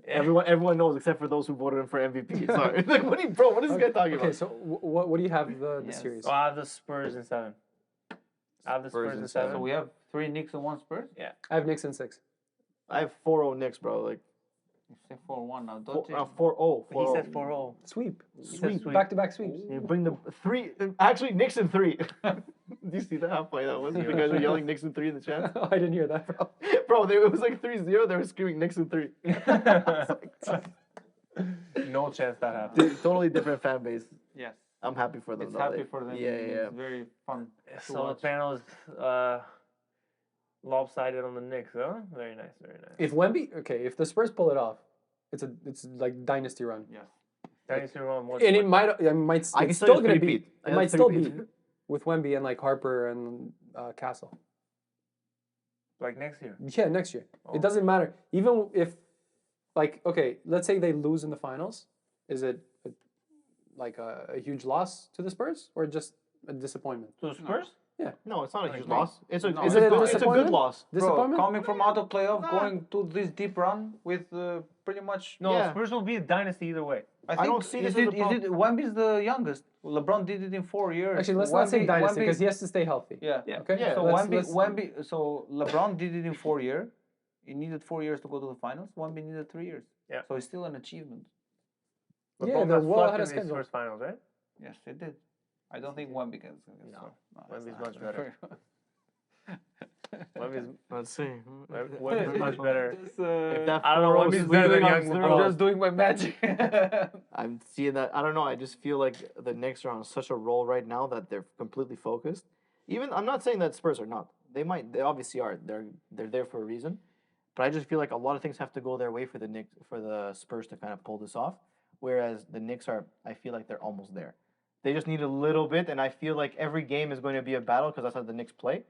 Everyone knows except for those who voted him for MVP. Sorry. Like, what are you, bro? What is this guy talking Okay, about? so what do you have the Yes. series? So I have the Spurs in 7. I have the Spurs Spurs in in 7. 7. So we have 3 Knicks and 1 Spurs. I have Knicks in 6. I have 4-0 Knicks, bro. Like You say 4-1 now. Don't you? 4-0. He said 4-0. Sweep. said sweep. Back-to-back sweeps. You bring the 3. Actually, Knicks in 3. Do you see that? How funny that was? You guys were yelling Knicks in 3 in the chat. I didn't hear that, bro. Bro, it was like 3-0. They were screaming Knicks in 3. No chance that happens. Dude, totally different fan base. Yes. I'm happy for them. It's though. happy They- for them. Yeah, yeah. It's very fun. to So the watch. panel is lopsided on the Knicks, huh? Very nice, very nice. If if the Spurs pull it off, it's like dynasty run, Yes. Dynasty run, what- and it what- might I can it's still still use gonna three-peat. be I it have might still three-peat. be with Wemby and like Harper and Castle. Like next year. Yeah, next year. Oh. It doesn't matter. Even if, like, okay, let's say they lose in the finals. Is it a huge loss to the Spurs or just a disappointment? So Spurs? No, it's not a huge No. loss. It's a No. it's Is it a a good, it's a good disappointment? loss. Bro, Disappointment? coming from out of playoff, Nah. going to this deep run with pretty much. No, Yeah. Spurs will be a dynasty either way. I don't see this is as it, a problem. is it Wemby's the youngest? LeBron did it in 4 years. Actually, let's not say Wemby- dynasty Wemby- because he has to stay healthy. Yeah. Yeah. Okay. Yeah. So let's- Wemby, so LeBron did it in 4 years. He needed 4 years to go to the finals. Wemby needed 3 years. Yeah. So it's still an achievement. But Yeah, both they're got well swept ahead in of these schedule. first finals, right? Yes, they did. I don't think Wemby can. No. that's Wemby's not much better. Wemby's Let's see. Wemby's much better. Just, If that I don't know, 4-0 Wemby's is better than leading, young I'm LeBron. just doing my magic. I'm seeing that. I don't know. I just feel like the Knicks are on such a roll right now that they're completely focused. Even I'm not saying that Spurs are not. They obviously are. They're there for a reason. But I just feel like a lot of things have to go their way for the Spurs to kind of pull this off. Whereas the Knicks are, I feel like they're almost there. They just need a little bit, and I feel like every game is going to be a battle because that's how the Knicks play.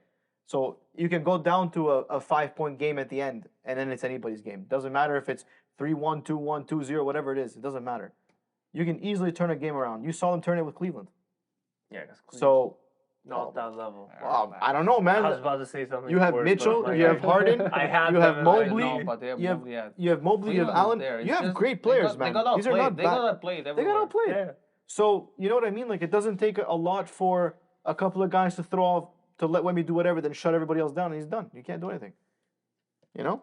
So you can go down to a 5-point game at the end, and then it's anybody's game. Doesn't matter if it's 3-1, 2-1, 2-0, whatever it is. It doesn't matter. You can easily turn a game around. You saw them turn it with Cleveland. Yeah, that's So not that level. I don't know, man. I was about to say something. You have worse, Mitchell, but you have Harden, I had you them have and I Mobley, know, but they have you have- Mobley, yeah. you have Mobley, you have Cleveland is Allen. there. It's You have just- great players, they man. got These are outplayed. not They bad. got outplayed They everywhere. got outplayed. Yeah. So you know what I mean? Like it doesn't take a lot for a couple of guys to throw off to let Wemby do whatever, then shut everybody else down, and he's done. You can't do anything. You know?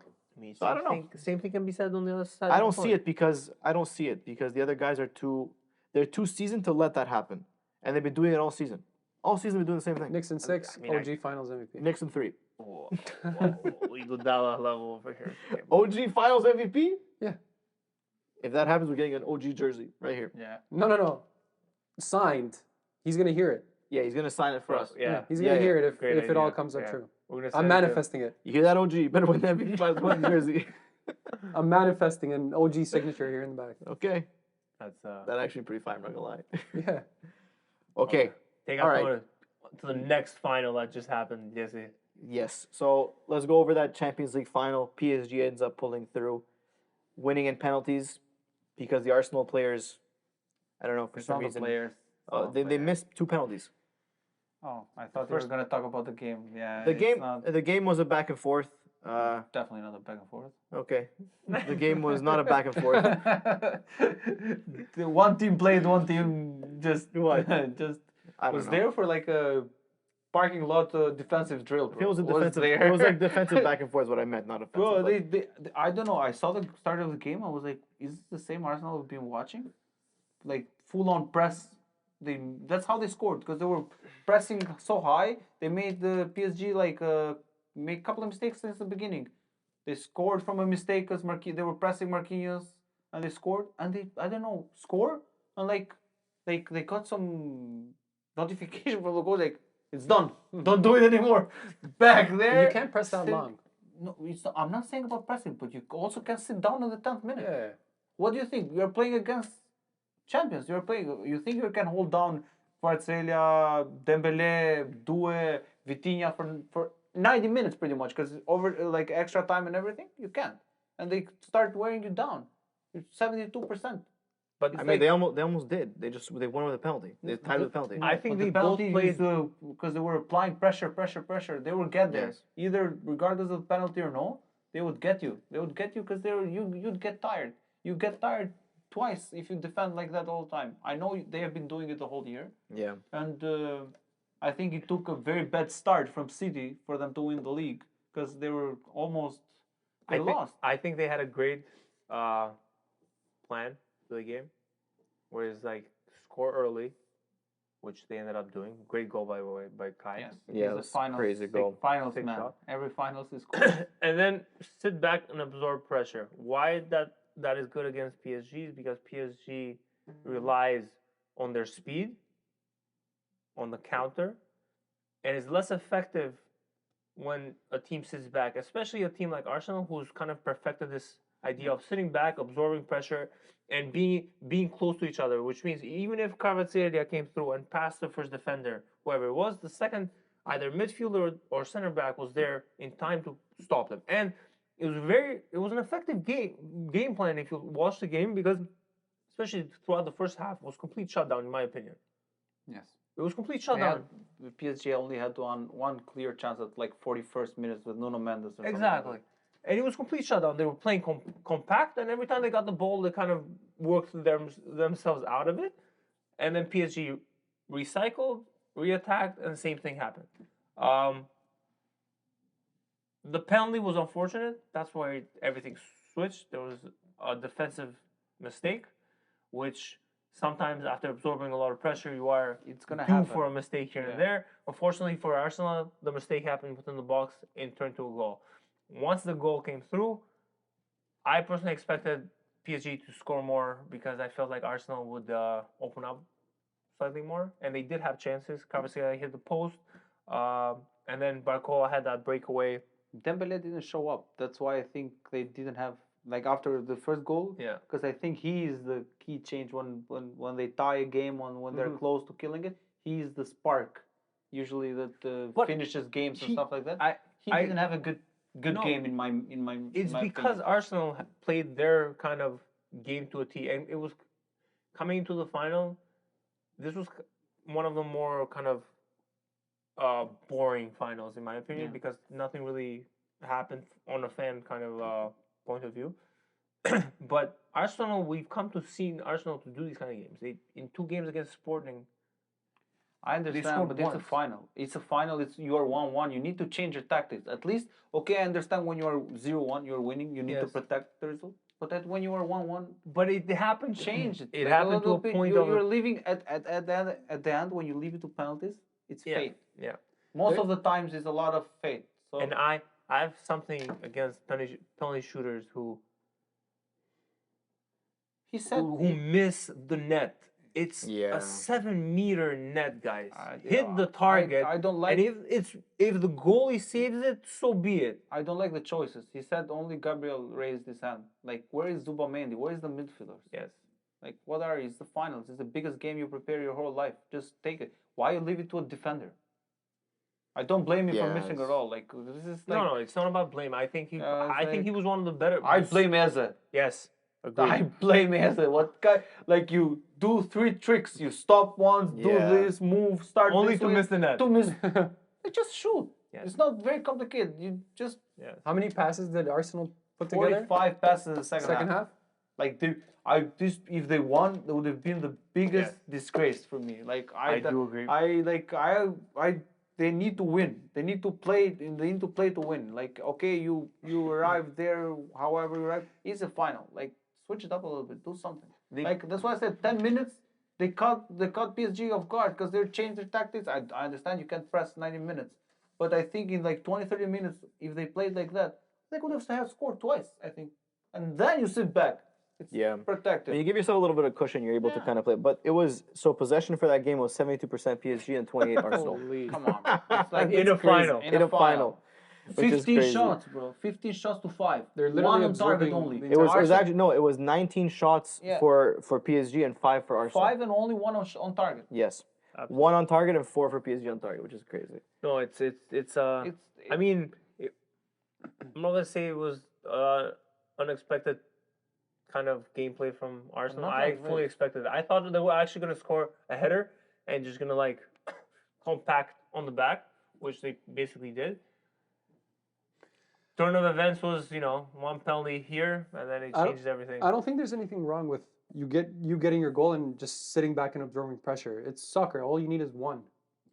So I don't know. Same thing can be said on the other side. I don't see it because the other guys are they're too seasoned to let that happen, and they've been doing it all season. All season, they've been doing the same thing. Knicks in 6, I mean, OG Finals MVP. Knicks in 3. Whoa, Iguodala level over here. Okay. OG Finals MVP. Yeah. If that happens, we're getting an OG jersey right here. Yeah. No. Signed. He's gonna hear it. Yeah, he's gonna sign it for us. Yeah. He's gonna Yeah, hear it Great if it all idea. comes up Yeah. true. We're gonna I'm send it to- manifesting it. You hear that, OG? You better win that MVP Finals jersey. I'm manifesting an OG signature here in the back. Okay, That's that's actually pretty fine. I'm not gonna lie. Yeah. Okay. Take All us right. to the next final that just happened. Jesse. Yes. So let's go over that Champions League final. PSG ends up pulling through, winning in penalties, because the Arsenal players, I don't know for It's some not the reason, players. they missed 2 penalties. Oh, I thought you were gonna talk about the game. Yeah. The it's game, not- the game was a back and forth. definitely not a back and forth. Okay, the game was not a back and forth. The one team played, one team just What? just I don't was know. there for like a parking lot defensive drill. Bro. It was a defensive. there. It was like defensive back and forth. Is what I meant, not offensive. Bro, but- they, I don't know. I saw the start of the game. I was like, is this the same Arsenal we've been watching? Like full on press. That's how they scored because they were pressing so high. They made the PSG like make a couple of mistakes since the beginning. They scored from a mistake because they were pressing Marquinhos and they scored and they I don't know score and like they got some notification from the coach like it's done. Don't do it anymore. Back there. You can't press that sit- long. No, I'm not saying about pressing, but you also can sit down in the 10th minute. Yeah. What do you think? You're playing against champions. You're playing. You think you can hold down Kvaratskhelia, Dembele, Due, Vitinha for 90 minutes pretty much because over like extra time and everything you can't, and they start wearing you down. It's 72%. But I mean, they almost did. They won with a penalty. They tied with a penalty. I think But they the both penalty played. is because they were applying pressure. They will get there. Yes. Either regardless of penalty or no, they would get you. They would get you because you'd get tired. You get tired twice if you defend like that all the time. I know they have been doing it the whole year, Yeah. and I think it took a very bad start from City for them to win the league because they were almost lost. I think they had a great plan for the game, where it's like score early, which they ended up doing. Great goal by the way by Kai. Yes, Yeah, he's it a was finals, crazy goal. Finals Sick man. shot. Every finals is cool. And then sit back and absorb pressure. Why that is good against PSG is because PSG relies on their speed, on the counter, and is less effective when a team sits back, especially a team like Arsenal, who's kind of perfected this idea of sitting back, absorbing pressure, and being close to each other, which means even if Kvaratskhelia came through and passed the first defender, whoever it was, the second either midfielder or center back was there in time to stop them. And it was an effective game plan if you watch the game, because especially throughout the first half, it was complete shutdown in my opinion. Yes. It was complete They shutdown. the PSG only had one clear chance at like 41st minutes with Nuno Mendes. Or something like Exactly. And it was complete shutdown. They were playing compact, and every time they got the ball, they kind of worked themselves out of it. And then PSG recycled, reattacked, and the same thing happened. The penalty was unfortunate. That's why everything switched. There was a defensive mistake, which sometimes after absorbing a lot of pressure, you are It's gonna due happen. for a mistake here Yeah. and there. Unfortunately for Arsenal, the mistake happened within the box and turned to a goal. Once the goal came through, I personally expected PSG to score more because I felt like Arsenal would open up slightly more, and they did have chances. Kvaratskhelia hit the post, and then Barcola had that breakaway. Dembele didn't show up. That's why I think they didn't have like after the first goal. Yeah. Because I think he is the key change when they tie a game when they're close to killing it. He's the spark, usually that But finishes games and he- stuff like that. He I- didn't have a good No. game in my. It's my because opinion. Arsenal played their kind of game to a T, and it was coming into the final. This was one of the more kind of boring finals, in my opinion, Yeah. because nothing really happened on a fan kind of point of view. But Arsenal, we've come to see Arsenal to do these kind of games. They in 2 games against Sporting. I understand, scored but it's a once. final. It's a final. It's you are 1-1. You need to change your tactics. At least, okay, I understand when you are 0-1, you're winning. You need to Yes. protect the result. But that when you are 1-1, But it happened. change it. It Like happened to little a bit. point You're of. leaving at the end when you leave it to penalties. It's Yeah. fate. Yeah. Most of the times, it's a lot of fate. So And I have something against penalty shooters who he said miss the net. It's Yeah. a 7-meter net, guys. yeah, Hit the target. I don't like. and if the goalie saves it, so be it. I don't like the choices. He said only Gabriel raised his hand. Like, where is Zubamendi? Where is the midfielders? Yes. Like, what are it's the finals? It's the biggest game you prepare your whole life. Just take it. Why you leave it to a defender? I don't blame him for missing Yes. at all. Like, this is like No, it's not about blame. I think he. Yeah, it's I think he like- was one of the better. I blame Eze. Yes. I Agreed. blame Eze. What guy? Like, you do 3 tricks. You stop once, do Yeah. this, move, start Only this to way, miss the net. To miss. You just shoot. Yes. It's not very complicated. You just Yes. How many passes did Arsenal put together? 45 passes in the Second half? Like if they won, it would have been the biggest disgrace for me. Like I do agree. They need to win. They need to play. They need to play to win. Like okay, you arrive there, however you arrive. It's a final. Like switch it up a little bit. Do something. Like that's why I said 10 minutes. They caught PSG off guard because they changed their tactics. I understand you can't press 90 minutes, but I think in like 20-30 minutes, if they played like that, they could have scored twice. I think, and then you sit back. It's Yeah. protected. And you give yourself a little bit of cushion, you're able to kind of play. But it was so possession for that game was 72% PSG and 28 Arsenal. Holy. Come on, it's like In a final. In a final. Which is 15 crazy. shots, bro. 15 shots to 5. They're literally one on target absorbing only. the It was Arsenal, actually no, it was 19 shots Yeah. for PSG and 5 for Arsenal. 5 and only one on target. Yes. Absolutely. 1 on target and 4 for PSG on target, which is crazy. No, it's I mean, I'm not gonna say it was unexpected kind of gameplay from Arsenal. Not I like fully this. expected it. I thought they were actually gonna score a header and just gonna like compact on the back, which they basically did. Turn of events was, one penalty here, and then it I don't- changes everything. I don't think there's anything wrong with you getting your goal and just sitting back and absorbing pressure. It's soccer. All you need is one.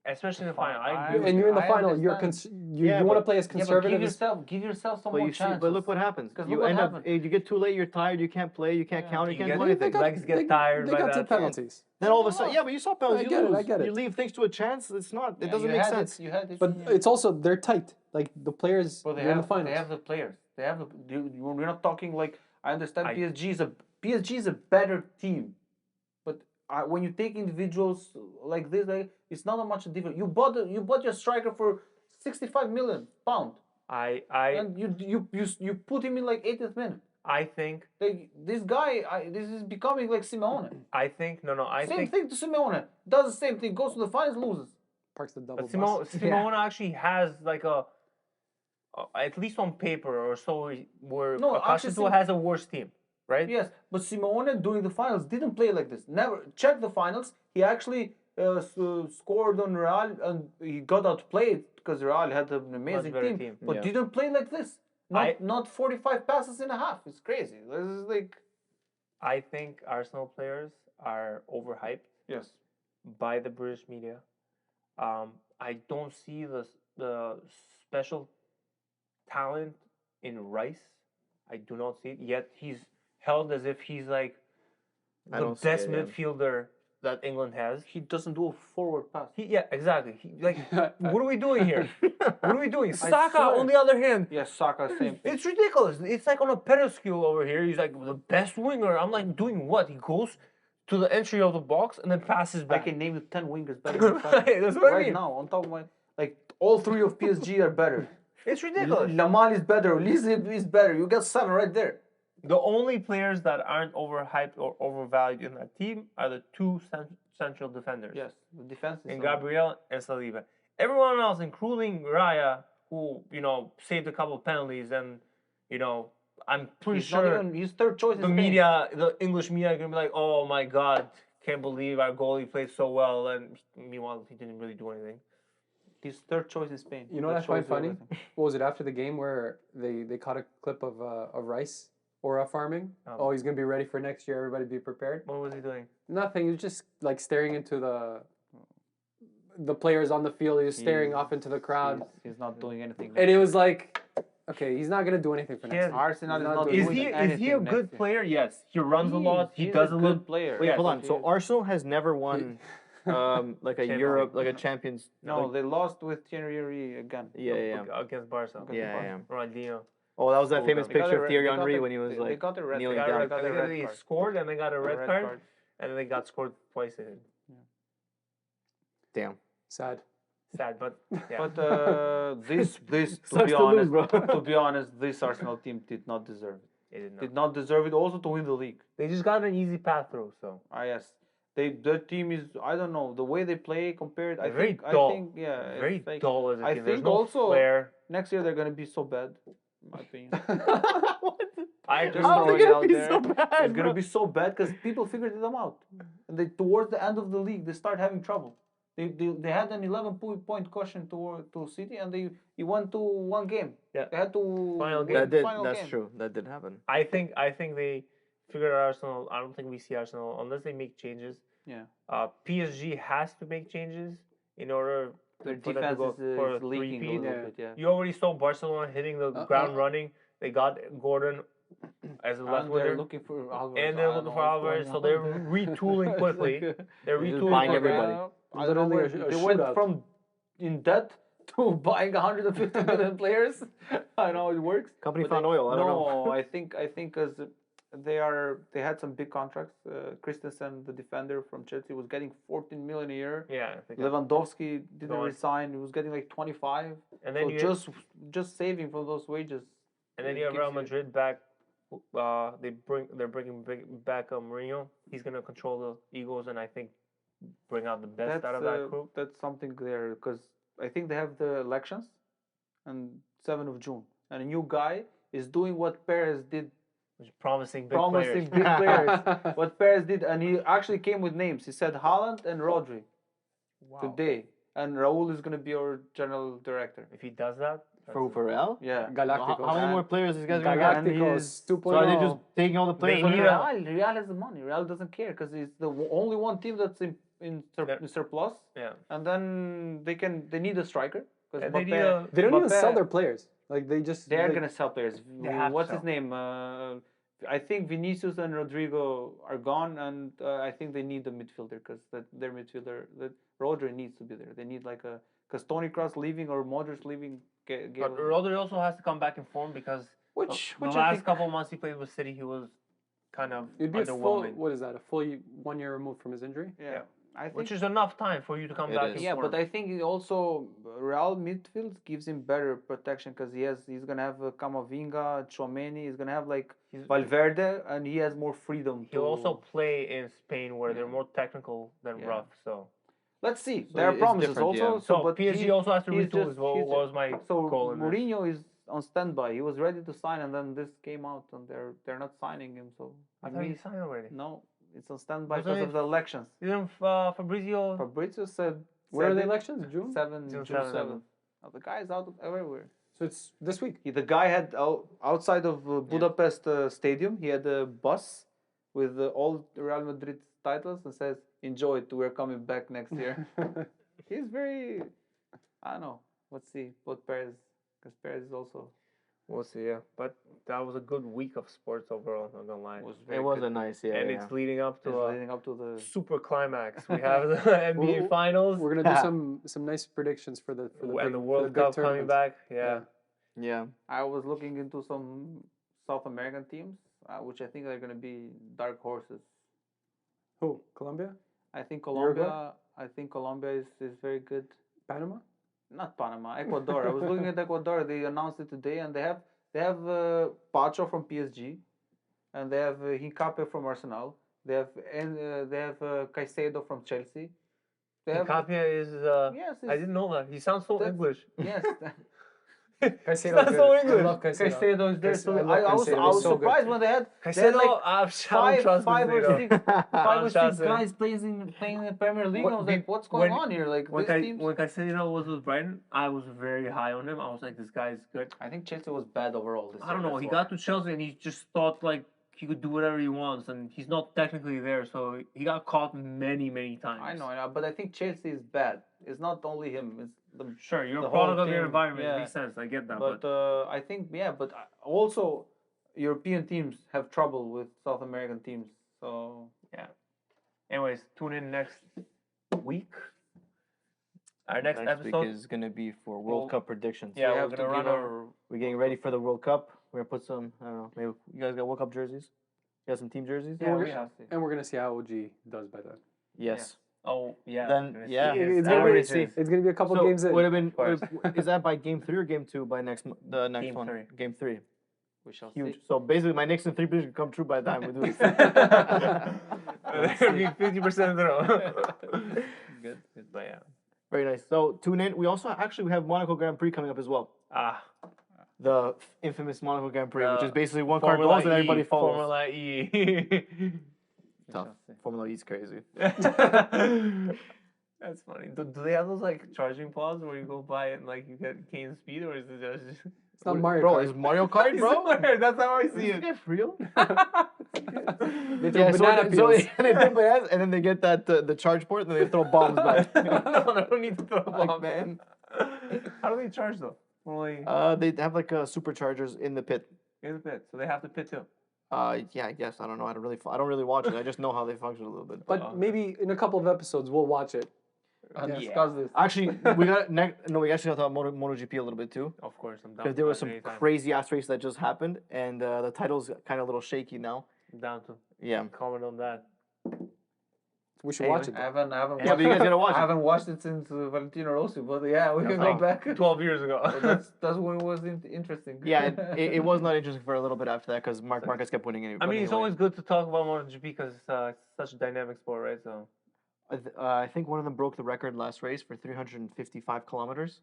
Especially in the final. I I- agree with And you. you're in the I final. You're understand. you Yeah, want to but- play as Yeah, but conservative as give yourself some But more you see, chances. but look what happens. 'Cause You look what end up happened. if you get too late, you're tired, you can't play, you can't counter, you You can't do get- anything. got- legs get tired They by got to that. penalties. Then all of a sudden, yeah, but you saw penalties. I You get it, lose. I get it. You leave things to a chance. It's not. It Yeah, doesn't you make had sense. It, you had it. But it's also they're tight. Like the players, But they're in the finals. they have the players. They have the. We're not talking like I understand I- PSG is a better team, but when you take individuals like this, it's not that much different. You bought your striker for 65 million pound, I and you put him in like 80th minute. think Like this guy, this is becoming like Simeone. I think Same thing to Simeone. Does the same thing. Goes to the finals, loses. Parks the double But bus. Simone actually has like a at least on paper or so we're No, accustomed actually, to, has a worse team, right? Yes, but Simeone during the finals didn't play like this. Never check the finals. He actually scored on Real and he got outplayed because Real had an amazing better team, team. but Yeah. didn't play like this. Not 45 passes in a half. It's crazy. This is like I think Arsenal players are overhyped yes. by the British media. I don't see the special talent in Rice. I do not see it. Yet he's held as if he's like I the don't see best it, yeah. midfielder that England has. He doesn't do a forward pass. Yeah, exactly. What are we doing here? What are we doing? I Saka, swear. on the other hand, Yes, Saka same thing. it's ridiculous. It's like on a pedestal over here. He's like the best winger. I'm like, doing what? He goes to the entry of the box and then passes I back. can name you 10 wingers better than Saka. Right, that's what I Right mean. now, on top of my like all three of PSG are better. It's ridiculous. Lamal is better. Lise is better. You got 7 right there. The only players that aren't overhyped or overvalued in that team are the two central defenders. Yes, the defense is And Gabriel and Saliba. Everyone else, including Raya, who, saved a couple of penalties, and, I'm pretty He's not sure even his third choice. the media, the English media, are going to be like, oh my God, can't believe our goalie played so well. And meanwhile, he didn't really do anything. His third choice in Spain. You know what I That find shows you funny? everything. What was it after the game where they caught a clip of Rice Aura farming? Oh, he's gonna be ready for next year. Everybody be prepared. What was he doing? Nothing. He was just like staring into the players on the field. He was staring off into the crowd, He's not doing anything. and it was like, okay, he's not gonna do anything for next Yeah. year. Arsenal is He's not not doing doing Is anything. he a next good year. player? Yes. He runs a lot. He He's does a a good little. player. Wait, Yes, hold on. he So is. Arsenal has never won like a Champions Europe, League. like a Champions. No, like- they lost with Thierry again. yeah. Against Barca. Yeah. Ronaldinho. Oh, that was that So famous they got picture a of red- Thierry they got Henry the- when he was they like got a red kneeling card. down. They got a red They card. scored and they got a red, Red card, card. and then they got scored twice. Damn. Sad. Sad, but yeah. But this to Sucks be to lose, honest, bro. to be honest, this Arsenal team did not deserve it. They did not. Did not deserve it also to win the league. They just got an easy path through. So Yes. Their team is, I don't know, the way they play compared. I very think dull. I think yeah, it's very like, dull as a I team. There's think no also- flair. next year they're gonna be so bad. In my opinion. I Just How are throwing they it gonna out be there. so bad, It's gonna bro? be so bad because people figured them out, and they towards the end of the league they start having trouble. They had an 11-point cushion to City, and they won to one game. Yeah. They had to Final win game. That did. final That's game. true. That did happen. I think they figured out Arsenal. I don't think we see Arsenal unless they make changes. Yeah. PSG has to make changes in order Their for them to defense go is, for a is leaking a three-peat. little Yeah. bit. Yeah. You already saw Barcelona hitting the ground running. They got Gordon as a left And they're winger, looking for Alvarez. and they're I don't looking know for what's Alvarez. going So on they're there. retooling quickly. They're Just retooling buying quickly. everybody. I don't know Literally where a they went shootout. from in debt to buying 150 million players. I know it works. Company But found they- oil. I don't know. No, I think because they had some big contracts. Christensen, the defender from Chelsea, was getting 14 million a year. Yeah, I think Lewandowski didn't Gone. resign. He was getting like 25. and then So you just saving from those wages. and then it you have gives Real you- Madrid back. They're bringing back Mourinho. He's gonna control the Eagles and I think bring out the best out of that group. That's something there because I think they have the elections on 7th of June, and a new guy is doing what Perez did, Which is promising big promising players. big players. What Perez did, and he actually came with names. He said Haaland and Rodri Wow. today, and Raul is gonna be our general director. If he does that, For Real? Yeah. Galacticos. How many more players these guys gonna get? And he's- Galacticos 2.0. So are they just taking all the players? They from need Real? Real has the money. Real doesn't care because it's the only one team that's in surplus, yeah. and then they need a striker because And they need a- They don't even sell Mbappe- their players. Like they just. They are like, gonna sell players. They have to What's sell. his name? I think Vinicius and Rodrigo are gone, and I think they need a midfielder because their midfielder, that Rodri needs to be there. They need like a because Toni Kroos leaving or Modric leaving. But Rodri also has to come back in form because Which the I last think, couple of months he played with City, he was kind of It'd be a full. underwhelming. What is that? A full 1 year removed from his injury. yeah, I think Which is enough time for you to come It back is. in yeah, form. but I think it also Real midfield gives him better protection because he's gonna have Camavinga, Tchouameni. He's gonna have like He's- Valverde, and he has more freedom. He'll to, also play in Spain where they're Yeah. more technical than Yeah. rough. So Let's see. So there are it's promises different, also. yeah. So but PSG he- also has to he's retool. just- What he's- was my So goal in this? Mourinho is on standby. He was ready to sign, and then this came out, and they're not signing him. So I it thought he means- signed already. no, it's on standby Wasn't because it- of the elections. Didn't Fabrizio? Fabrizio said Where are the it elections? June? June seventh. 7th. The guy is out of everywhere. So it's this week. The guy had outside of Budapest stadium. He had a bus with all Real Madrid titles and says, "Enjoy it. We're coming back next year." He's very, I don't know. Let's see what Perez, because Perez is also We'll see. Yeah, but that was a good week of sports overall. Not gonna lie. very It was good. a nice, yeah. And yeah. it's leading up to It's a leading up to the. super climax. We have the NBA We're- Finals We're gonna do some nice predictions for the and big, the for World big Cup coming tournaments. back. Yeah. Yeah. I was looking into some South American teams, which I think are going to be dark horses. Who? Colombia? I think Uruguay? Colombia. I think Colombia is very good. Panama? Not Panama, Ecuador. I was looking at Ecuador. They announced it today, and they have Pacho from PSG, and they have Hincapié from Arsenal. They have Caicedo from Chelsea. They have Capia is. yes, I didn't know that. He sounds so that's- English. yes. Caicedo. That's so English. I love Caicedo. Caicedo is there. Caicedo- So I love I was Caicedo. I was He's so good. surprised when they had Caicedo, like I don't trust five or Caicedo. six five or trust six him. guys playing in the Premier League. What- I was like, what's going when- on here? Like When, this team. when Caicedo was with Brighton, I was very high on him. I was like, this guy's good. I think Chelsea was bad overall this I don't year, know. that's He why. got to Chelsea and he just thought like he could do whatever he wants, and he's not technically there. So he got caught many times. I know, but I think Chelsea is bad. It's not only him. It's the Sure, you're the a product whole of your team, environment. yeah. It makes sense. I get that. but I think but also European teams have trouble with South American teams. So Anyways, tune in next week. Our next Next episode. week is gonna be for World Well, Cup predictions. yeah, we we're have to gonna give run our- our We're getting ready for the World Cup. We're gonna put some. I don't know. Maybe you guys got World Cup jerseys. You got some team jerseys. Yeah, we're we gonna- have. And we're gonna see how OG does by then. Yes. Oh yeah. Then, we're gonna yeah, see his it's gonna be- averages. It's gonna be a couple So games in. would have been. course. Is that by game 3 or game 2 by the next Game one? 3. Game 3. we shall Huge. see. So basically, my Knicks and 3 position come true by the time we do this. There'll be 50% in a row. Good. But yeah. Very nice. So tune in. We also we have Monaco Grand Prix coming up as well. The infamous Monaco Grand Prix, which is basically one car Formula goes and everybody follows. Formula E. Tough. Formula E is crazy. That's funny. Do they have those like charging pods where you go by it and like you get gain speed, or is it just? It's not Mario Bro, Kart. is Mario Kart, bro? That's how I Is see this it. guy for real? They throw banana so peels. they throw bananas, and then they get that the charge port, and then they throw bombs back. No, I don't need to throw a Like, bomb. man. How do they charge though? Only They have like superchargers in the pit. in the pit, so they have to pit too. Yeah, I guess I don't know. I don't really watch it. I just know how they function a little bit. But maybe in a couple of episodes we'll watch it. And Yeah. discuss this. Actually, we actually got to talk about MotoGP a little bit too, Of course, I'm down. because there was some crazy ass race that just happened, and the title's kind of a little shaky now. down to Yeah. comment on that. We should Anyway, watch it. I haven't Yeah, watched but you guys gotta watch I it. haven't watched it since Valentino Rossi, but yeah, we can go Like back. 12 years ago. That's when it was interesting. Yeah, it was not interesting for a little bit after that because Mark Marquez kept winning anyway. I mean, it's always good to talk about MotoGP because it's such a dynamic sport, right? So I think one of them broke the record last race for 355 kilometers.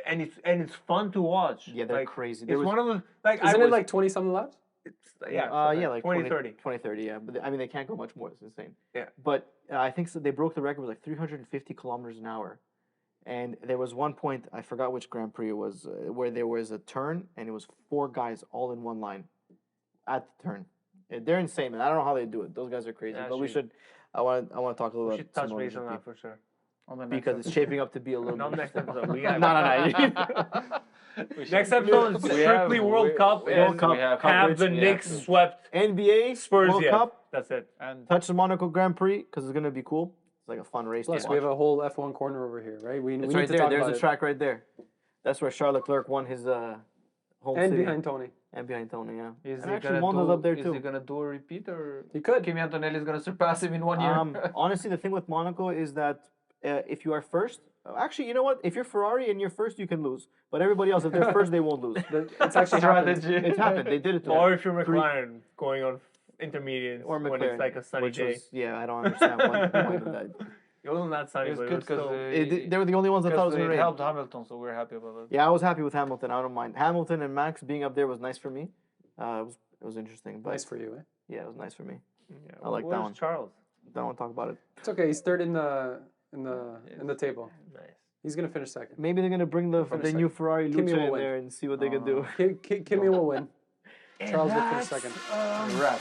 and it's fun to watch. Yeah, they're like, crazy. It's one of the like Isn't I it was, like 20 something laps? it's, yeah, like 2030. 2030, yeah. But I mean, they can't go much more. It's insane. Yeah. But I think so they broke the record with like 350 kilometers an hour. And there was one point, I forgot which Grand Prix it was, where there was a turn and it was 4 guys all in one line at the turn. They're insane, man. I don't know how they do it. Those guys are crazy. Yeah, but we shoot. should. I want to talk a little We about should touch some base on MotoGP, that for sure. On the next because it's shaping up to be a little Not bit. next interesting. episode. We No, got no. Next episode is strictly World Cup we and have- we have have coverage, the we Knicks have to- swept NBA, Spurs World yet. Cup, That's it. And touch the Monaco Grand Prix because it's gonna be cool. It's like a fun race. Plus, to we watch. have a whole F1 corner over here, right? We It's need right to there. talk There's about a it. track right there. That's where Charles Leclerc won his home And city. behind Tony. And behind Tony, yeah. is And he actually, gonna Monza's do? up there Is too. he gonna do a repeat or He could. Kimi Antonelli is gonna surpass him in 1 year? Honestly, the thing with Monaco is that if you are first, actually, you know what? If you're Ferrari and you're first, you can lose. But everybody else, if they're first, they won't lose. It's actually happened. Strategy. It's happened. They did it to them. Or if you're McLaren going on intermediate Or when McLaren, it's like a sunny which day. was, yeah, I don't understand why they did that. It wasn't that sunny, It's but good it was still. because They were the only ones that thought it was it gonna rain. helped Hamilton, so we're happy about it. Yeah, I was happy with Hamilton. I don't mind. Hamilton and Max being up there was nice for me. It was interesting. But Nice for you, eh? yeah, it was nice for me. Yeah, I like that where's one. Charles? Don't want to talk about it. It's okay. He's third in the table. Nice. He's gonna finish second. Maybe they're gonna bring the Finish new second. Ferrari Kimi Lucha will in win. there and see what they can do. Kimmy will win. Charles will finish second. Rap.